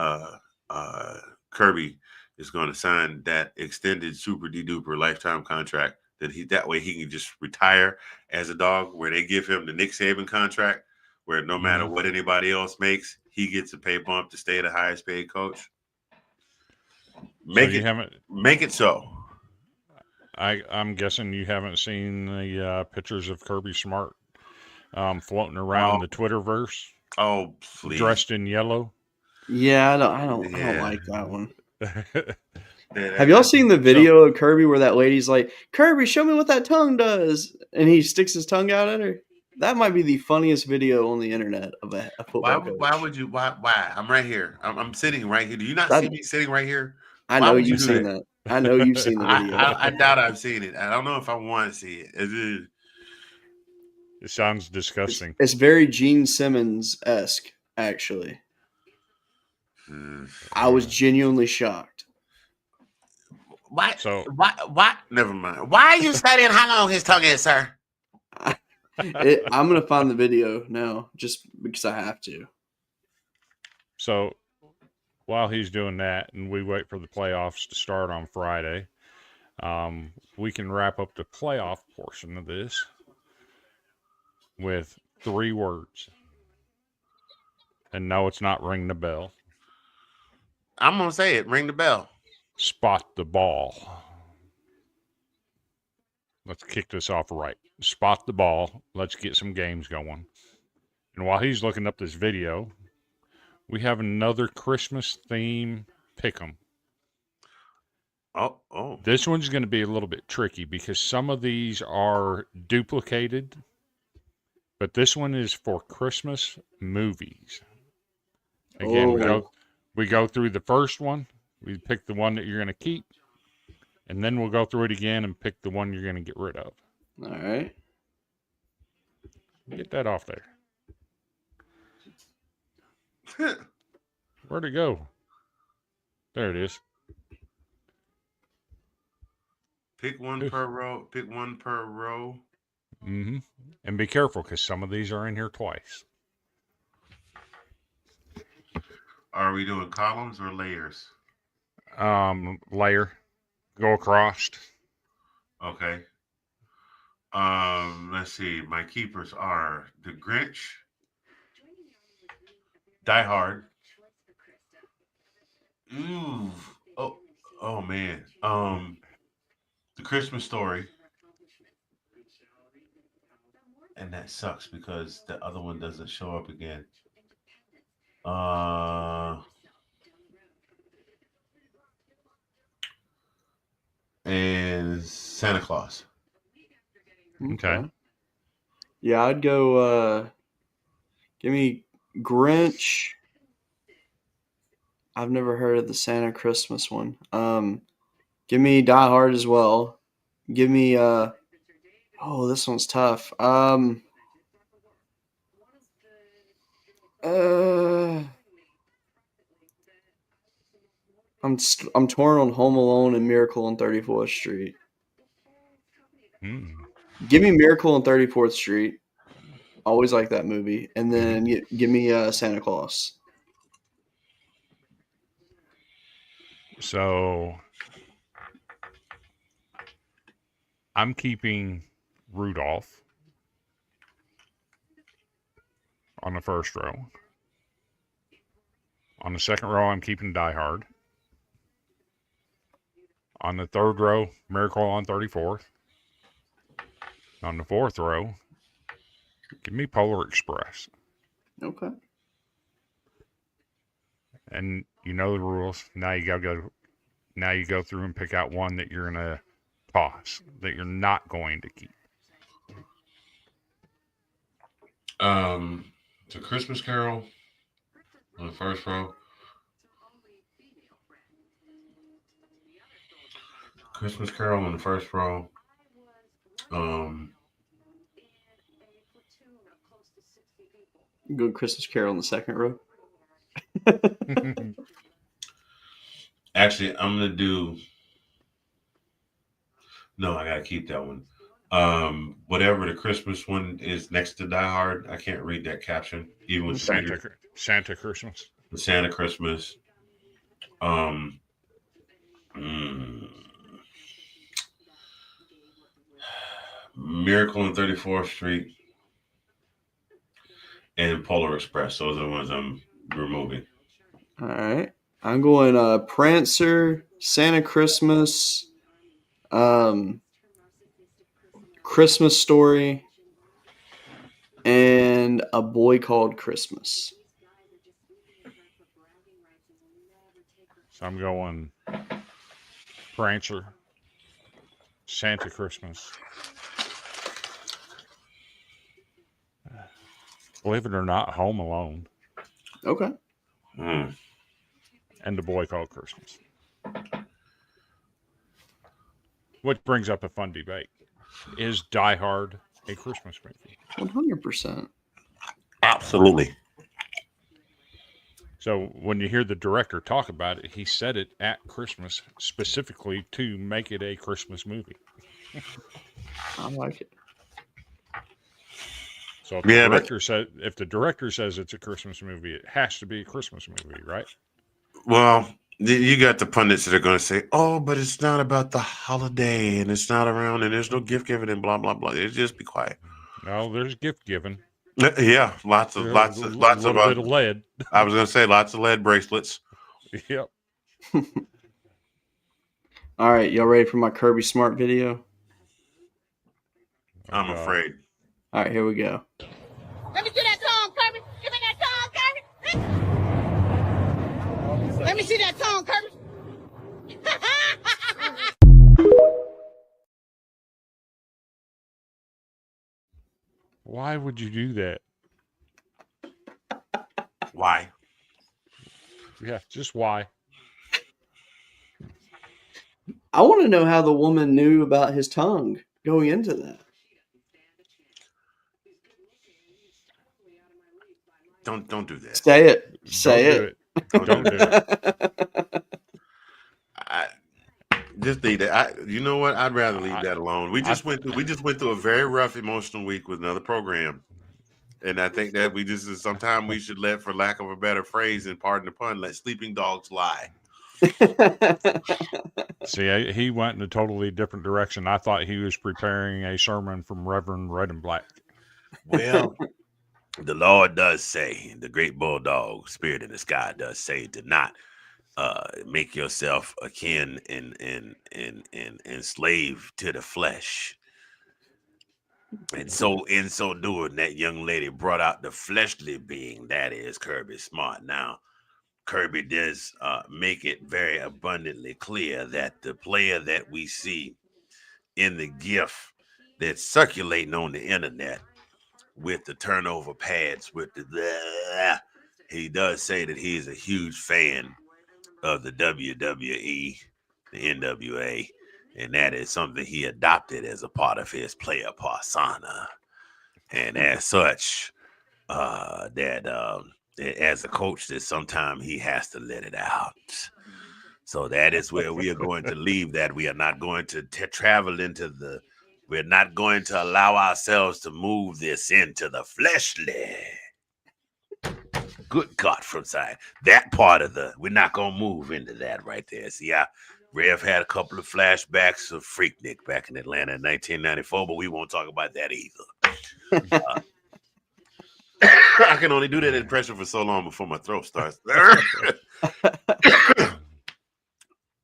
Kirby is going to sign that extended super de-duper lifetime contract, that way he can just retire as a Dog, where they give him the Nick Saban contract, where no matter what anybody else makes, he gets a pay bump to stay the highest paid coach. Make it so. I'm guessing you haven't seen the pictures of Kirby Smart floating around the Twitterverse. Oh, please. Dressed in yellow. Yeah, I don't like that one. Have y'all seen the video of Kirby where that lady's like, "Kirby, show me what that tongue does," and he sticks his tongue out at her? That might be the funniest video on the internet of a football coach. Why would you? Why? I'm right here. I'm sitting right here. Do you not see me sitting right here? I know you've seen that. I know you've seen the video. I doubt I've seen it. I don't know if I want to see it. It sounds disgusting. It's very Gene Simmons-esque, actually. I was genuinely shocked. Why? So Why? Never mind. Why are you studying how long his tongue is, sir? I'm going to find the video now, just because I have to. So while he's doing that and we wait for the playoffs to start on Friday, we can wrap up the playoff portion of this with 3 words. And no, it's not ring the bell. I'm going to say it. Ring the bell. Spot the ball. Let's kick this off right. Spot the ball. Let's get some games going. And while he's looking up this video, we have another Christmas theme pick'em. Oh. This one's going to be a little bit tricky because some of these are duplicated, but this one is for Christmas movies. Again, Oh. we go through the first one. We pick the one that you're going to keep, and then we'll go through it again and pick the one you're going to get rid of. All right. Get that off there. Where'd it go? There it is. Pick one per row. Pick one per row. Mm-hmm. And be careful because some of these are in here twice. Are we doing columns or layers? Layer. Go across. Okay. Let's see. My keepers are the Grinch, Die Hard. Ooh. Oh man. The Christmas Story. And that sucks because the other one doesn't show up again. And Santa Claus. Okay. Yeah, I'd go give me Grinch. I've never heard of the Santa Christmas one. Give me Die Hard as well. Give me oh, this one's tough. Uh I'm torn on Home Alone and Miracle on 34th Street. Mm. Give me Miracle on 34th Street. Always like that movie. And then give me Santa Claus. So I'm keeping Rudolph on the first row. On the second row, I'm keeping Die Hard. On the third row, Miracle on 34th. On the fourth row, give me Polar Express. Okay. And you know the rules. Now you go through and pick out one that you're gonna toss, that you're not going to keep. The Christmas Carol on the first row. Christmas Carol on the first row. Good Christmas Carol in the second row. Actually, I'm gonna do. No, I gotta keep that one. Whatever the Christmas one is next to Die Hard, I can't read that caption. Even with Santa Christmas. the Santa Christmas. Um, mm, Miracle on 34th Street and Polar Express. Those are the ones I'm removing. All right. I'm going Prancer, Santa Christmas, Christmas Story, and A Boy Called Christmas. So I'm going Prancer, Santa Christmas. Believe it or not, Home Alone. Okay. Mm. And A Boy Called Christmas. Which brings up a fun debate. Is Die Hard a Christmas movie? 100%. Absolutely. So when you hear the director talk about it, he said it at Christmas specifically to make it a Christmas movie. I like it. So if the director says it's a Christmas movie, it has to be a Christmas movie, right? Well, you got the pundits that are going to say, "Oh, but it's not about the holiday, and it's not around, and there's no gift giving, and blah blah blah." Just be quiet. No, there's gift giving. Yeah, lots of bit of lead. I was going to say lots of lead bracelets. Yep. All right, y'all ready for my Kirby Smart video? I'm afraid. All right, here we go. Let me see that tongue, Kirby. Give me that tongue, Kirby. Let me see that tongue, Kirby. Why would you do that? Why? Yeah, just why? I want to know how the woman knew about his tongue going into that. Don't do that. Say it. Don't Say do it. it. Don't do Don't do that. it. I just leave that. You know what? I'd rather leave that alone. We I- just went through a very rough emotional week with another program. And I think that sometimes we should let, for lack of a better phrase, and pardon the pun, let sleeping dogs lie. See, he went in a totally different direction. I thought he was preparing a sermon from Reverend Red and Black. Well, the Lord does say, the great bulldog spirit in the sky does say to not make yourself akin and slave to the flesh. And so in so doing, that young lady brought out the fleshly being that is Kirby Smart. Now, Kirby does make it very abundantly clear that the player that we see in the GIF that's circulating on the internet with the turnover pads, with the he does say that he is a huge fan of the WWE, the NWA, and that is something he adopted as a part of his player persona. And as such, as a coach, that sometimes he has to let it out. So that is where we are going to leave that. We are not going to travel into we're not going to allow ourselves to move this into the fleshly. Good God from side. That part of we're not going to move into that right there. See, Rev had a couple of flashbacks of Freaknik back in Atlanta in 1994, but we won't talk about that either. I can only do that impression for so long before my throat starts.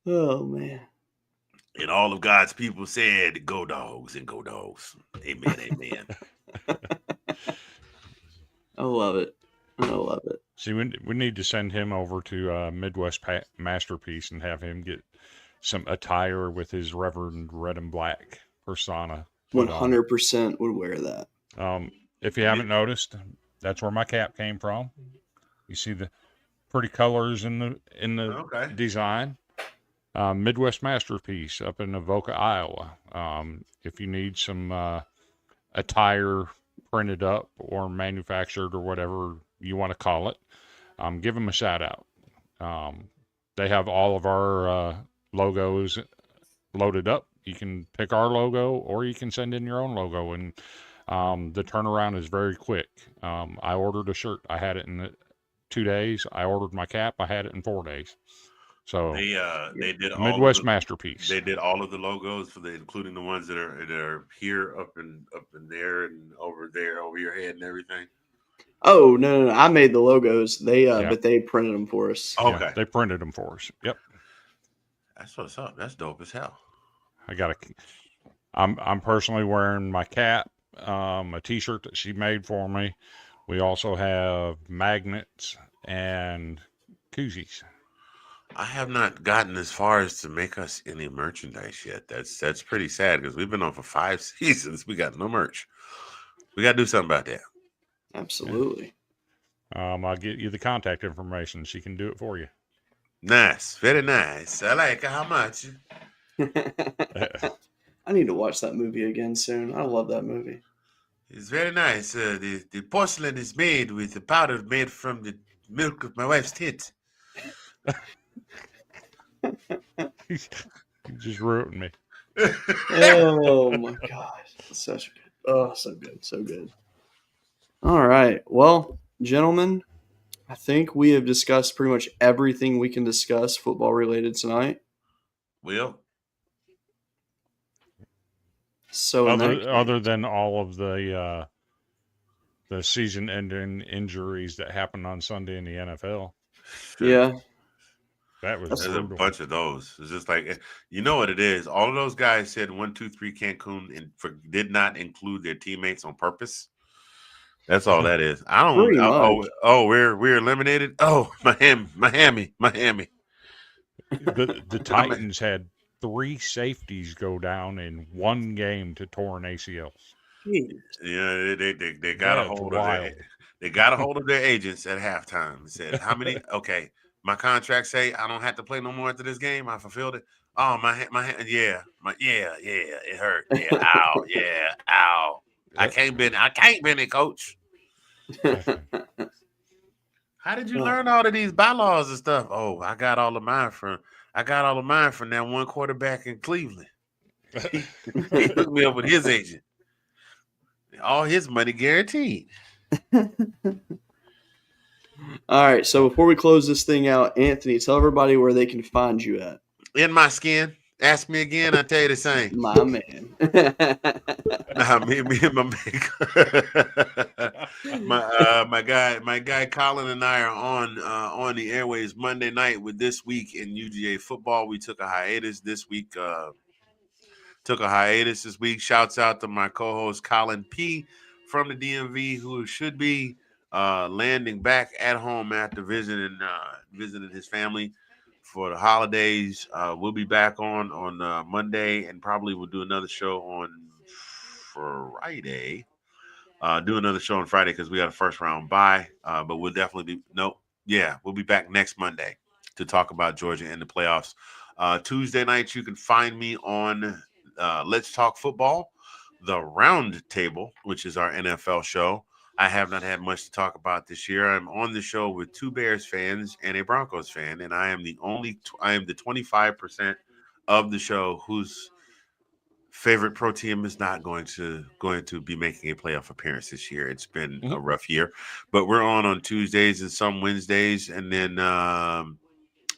Oh man. And all of God's people said, "Go dogs and go dogs." Amen. Amen. I love it. I love it. See, we need to send him over to Midwest Masterpiece and have him get some attire with his Reverend Red and Black persona. 100% would wear that. If you haven't noticed, that's where my cap came from. You see the pretty colors in the design. Midwest Masterpiece up in Avoca, Iowa. If you need some attire printed up or manufactured or whatever you want to call it, give them a shout out. They have all of our logos loaded up. You can pick our logo or you can send in your own logo, and the turnaround is very quick. I ordered a shirt. I had it in 2 days. I ordered my cap. I had it in 4 days. So they did Midwest Masterpiece. They did all of the logos including the ones that are here, up in there, and over there, over your head, and everything. Oh no! I made the logos. But they printed them for us. Okay, yeah, they printed them for us. Yep, that's what's up. That's dope as hell. I'm personally wearing my cap, a T-shirt that she made for me. We also have magnets and koozies. I have not gotten as far as to make us any merchandise yet. That's pretty sad, because we've been on for 5 seasons. We got no merch. We got to do something about that. Absolutely. Yeah. I'll get you the contact information. She can do it for you. Nice, very nice. I like it. How much? I need to watch that movie again soon. I love that movie. It's very nice. The porcelain is made with the powder made from the milk of my wife's tit. You just ruined me. Oh my gosh. Such good. Oh, so good. So good. All right. Well, gentlemen, I think we have discussed pretty much everything we can discuss football related tonight. Well, so other than all of the season-ending injuries that happened on Sunday in the NFL. Yeah. There's a bunch of those. It's just like, you know what it is. All of those guys said 1, 2, 3 Cancun and did not include their teammates on purpose. That's all that is. I don't. We're eliminated. Oh, Miami. The Titans had 3 safeties go down in one game to torn ACLs. Yeah, they got a hold of they got a hold of their agents at halftime and said, "How many? Okay, My contract say I don't have to play no more after this game. I fulfilled it. Oh, my hand, yeah, it hurt. Yeah, ow, yeah, ow. I can't bend it, coach. How did you learn all of these bylaws and stuff? Oh, I got all of mine from that one quarterback in Cleveland. He hooked me up with his agent. All his money guaranteed. All right. So before we close this thing out, Anthony, tell everybody where they can find you at. In my skin. Ask me again, I'll tell you the same. My man. Nah, me and my man. my guy Colin and I are on the airways Monday night with This Week in UGA football. We took a hiatus this week. This week. Shouts out to my co-host Colin P from the DMV, who should be landing back at home after visiting his family for the holidays. We'll be back on Monday, and probably we'll do another show on Friday. Do another show on Friday because we got a first round bye. But we'll definitely we'll be back next Monday to talk about Georgia and the playoffs. Tuesday nights, you can find me on Let's Talk Football, the Round Table, which is our NFL show. I have not had much to talk about this year. I'm on the show with two Bears fans and a Broncos fan, and I am the 25% of the show whose favorite pro team is not going to be making a playoff appearance this year. It's been a rough year, but we're on Tuesdays and some Wednesdays, and then in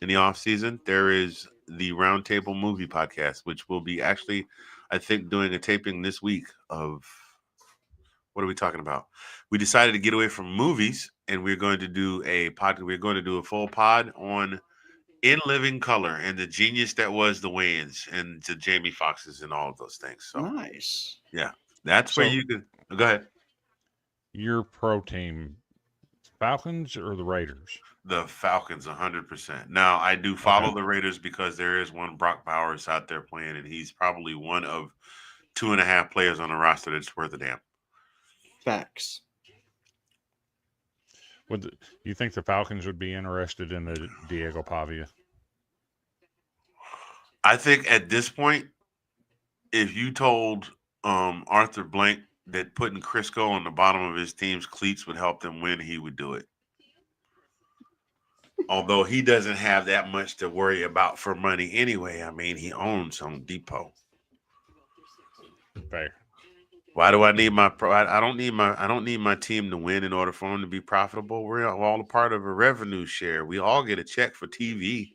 the off season there is the Roundtable Movie Podcast, which will be actually, I think, doing a taping this week of. What are we talking about? We decided to get away from movies, and we're going to do a pod. We're going to do a full pod on In Living Color and the genius that was the Wayans and the Jamie Foxxes and all of those things. So Nice. yeah, that's where you can go ahead. Your pro team, Falcons or the Raiders? The Falcons, 100%. Now I do follow the Raiders because there is one Brock Bowers out there playing, and he's probably one of 2.5 players on the roster that's worth a damn. Facts. You think the Falcons would be interested in the Diego Pavia? I think at this point, if you told Arthur Blank that putting Crisco on the bottom of his team's cleats would help them win, he would do it. Although he doesn't have that much to worry about for money anyway. I mean, he owns Home Depot. Fair. Why do I need my pro? I don't need my team to win in order for them to be profitable. We're all a part of a revenue share. We all get a check for TV.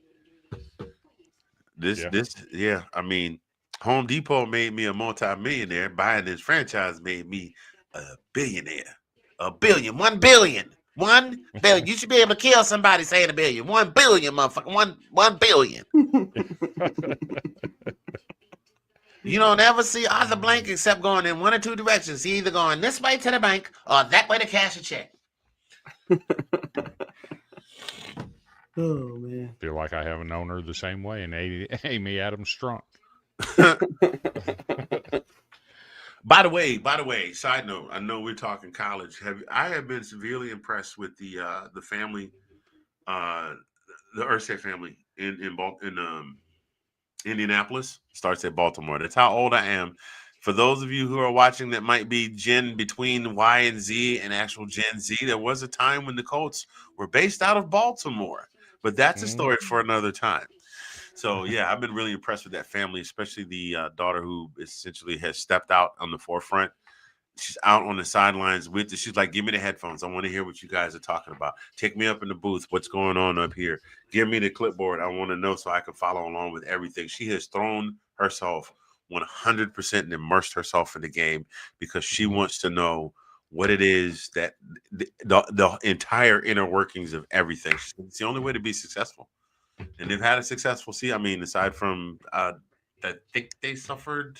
I mean, Home Depot made me a multi-millionaire. Buying this franchise made me a billionaire. $1 billion. 1 billion. 1 billion. You should be able to kill somebody saying $1 billion. 1 billion, motherfucker. 1 billion. You don't ever see Arthur Blank except going in one or two directions. He either going this way to the bank or that way to cash a check. Oh man. Feel like I have an owner the same way, and Amy Adams Strunk. By the way, side note, I know we're talking college. I have been severely impressed with the family, the Irsay family in Indianapolis. Starts at Baltimore. That's how old I am. For those of you who are watching that might be Gen between Y and Z and actual Gen Z, there was a time when the Colts were based out of Baltimore, but that's a story for another time. So yeah, I've been really impressed with that family, especially the daughter who essentially has stepped out on the forefront. She's out on the sidelines with it. She's like, give me the headphones. I want to hear what you guys are talking about. Take me up in the booth. What's going on up here? Give me the clipboard. I want to know so I can follow along with everything. She has thrown herself 100% and immersed herself in the game because she wants to know what it is that the entire inner workings of everything. It's the only way to be successful. And they've had a successful season. I mean, aside from I think they suffered.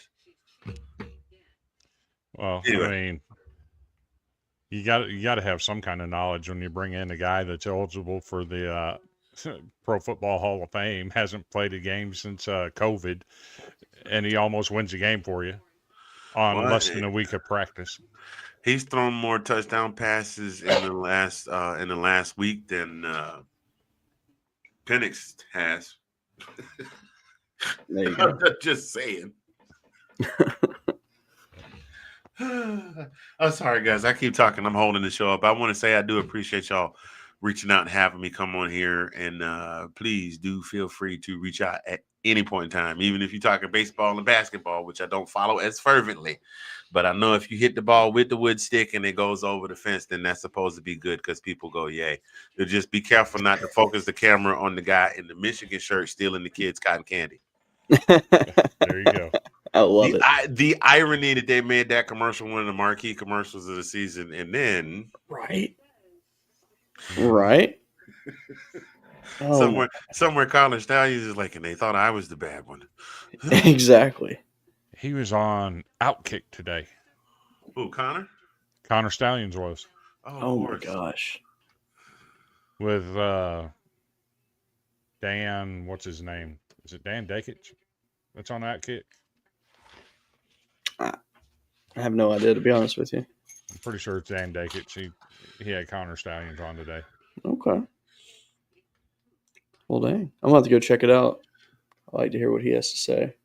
Well, anyway. I mean, you got to have some kind of knowledge when you bring in a guy that's eligible for the Pro Football Hall of Fame, hasn't played a game since COVID, and he almost wins a game for you on less than a week of practice. He's thrown more touchdown passes in the last week than Penix has. There you go. Just saying. I'm sorry, guys. I keep talking. I'm holding the show up. I want to say I do appreciate y'all reaching out and having me come on here. And please do feel free to reach out at any point in time, even if you're talking baseball and basketball, which I don't follow as fervently. But I know if you hit the ball with the wood stick and it goes over the fence, then that's supposed to be good because people go, yay. So just be careful not to focus the camera on the guy in the Michigan shirt stealing the kids' cotton candy. There you go. I love it. The irony that they made that commercial one of the marquee commercials of the season, and then Right. somewhere College Stallions is like, and they thought I was the bad one. Exactly. He was on Outkick today. Who, Connor? Connor Stallions was. Oh my gosh. With Dan, what's his name? Is it Dan Dakich? That's on Outkick. I have no idea, to be honest with you. I'm pretty sure it's Dan Dakich. He had Connor Stallions on today. Okay. Well, dang. I'm going to have to go check it out. I like to hear what he has to say.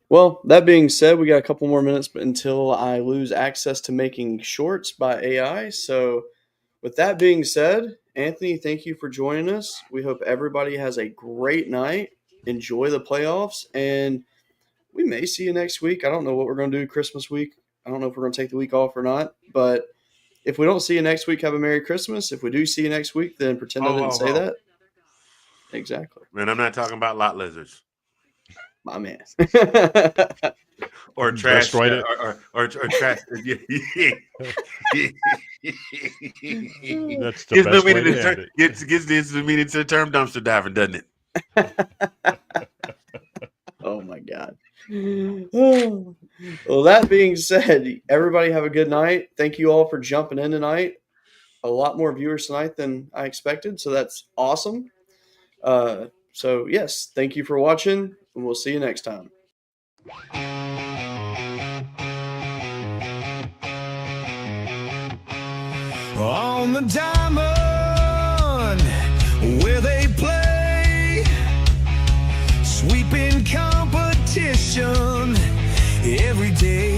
Well, that being said, we got a couple more minutes until I lose access to making shorts by AI. So with that being said, Anthony, thank you for joining us. We hope everybody has a great night. Enjoy the playoffs, and we may see you next week. I don't know what we're going to do Christmas week. I don't know if we're going to take the week off or not, but if we don't see you next week, have a Merry Christmas. If we do see you next week, then pretend I didn't say that. Exactly. Man, I'm not talking about lot lizards. My man. Or trash. Or trash. That's the best way to end it. Gets the meaning to the term dumpster diving, doesn't it? Oh, my God. Well, that being said, everybody have a good night. Thank you all for jumping in tonight. A lot more viewers tonight than I expected, so that's awesome. So, yes, thank you for watching, and we'll see you next time. On the diamond where they play, sweeping competition every day.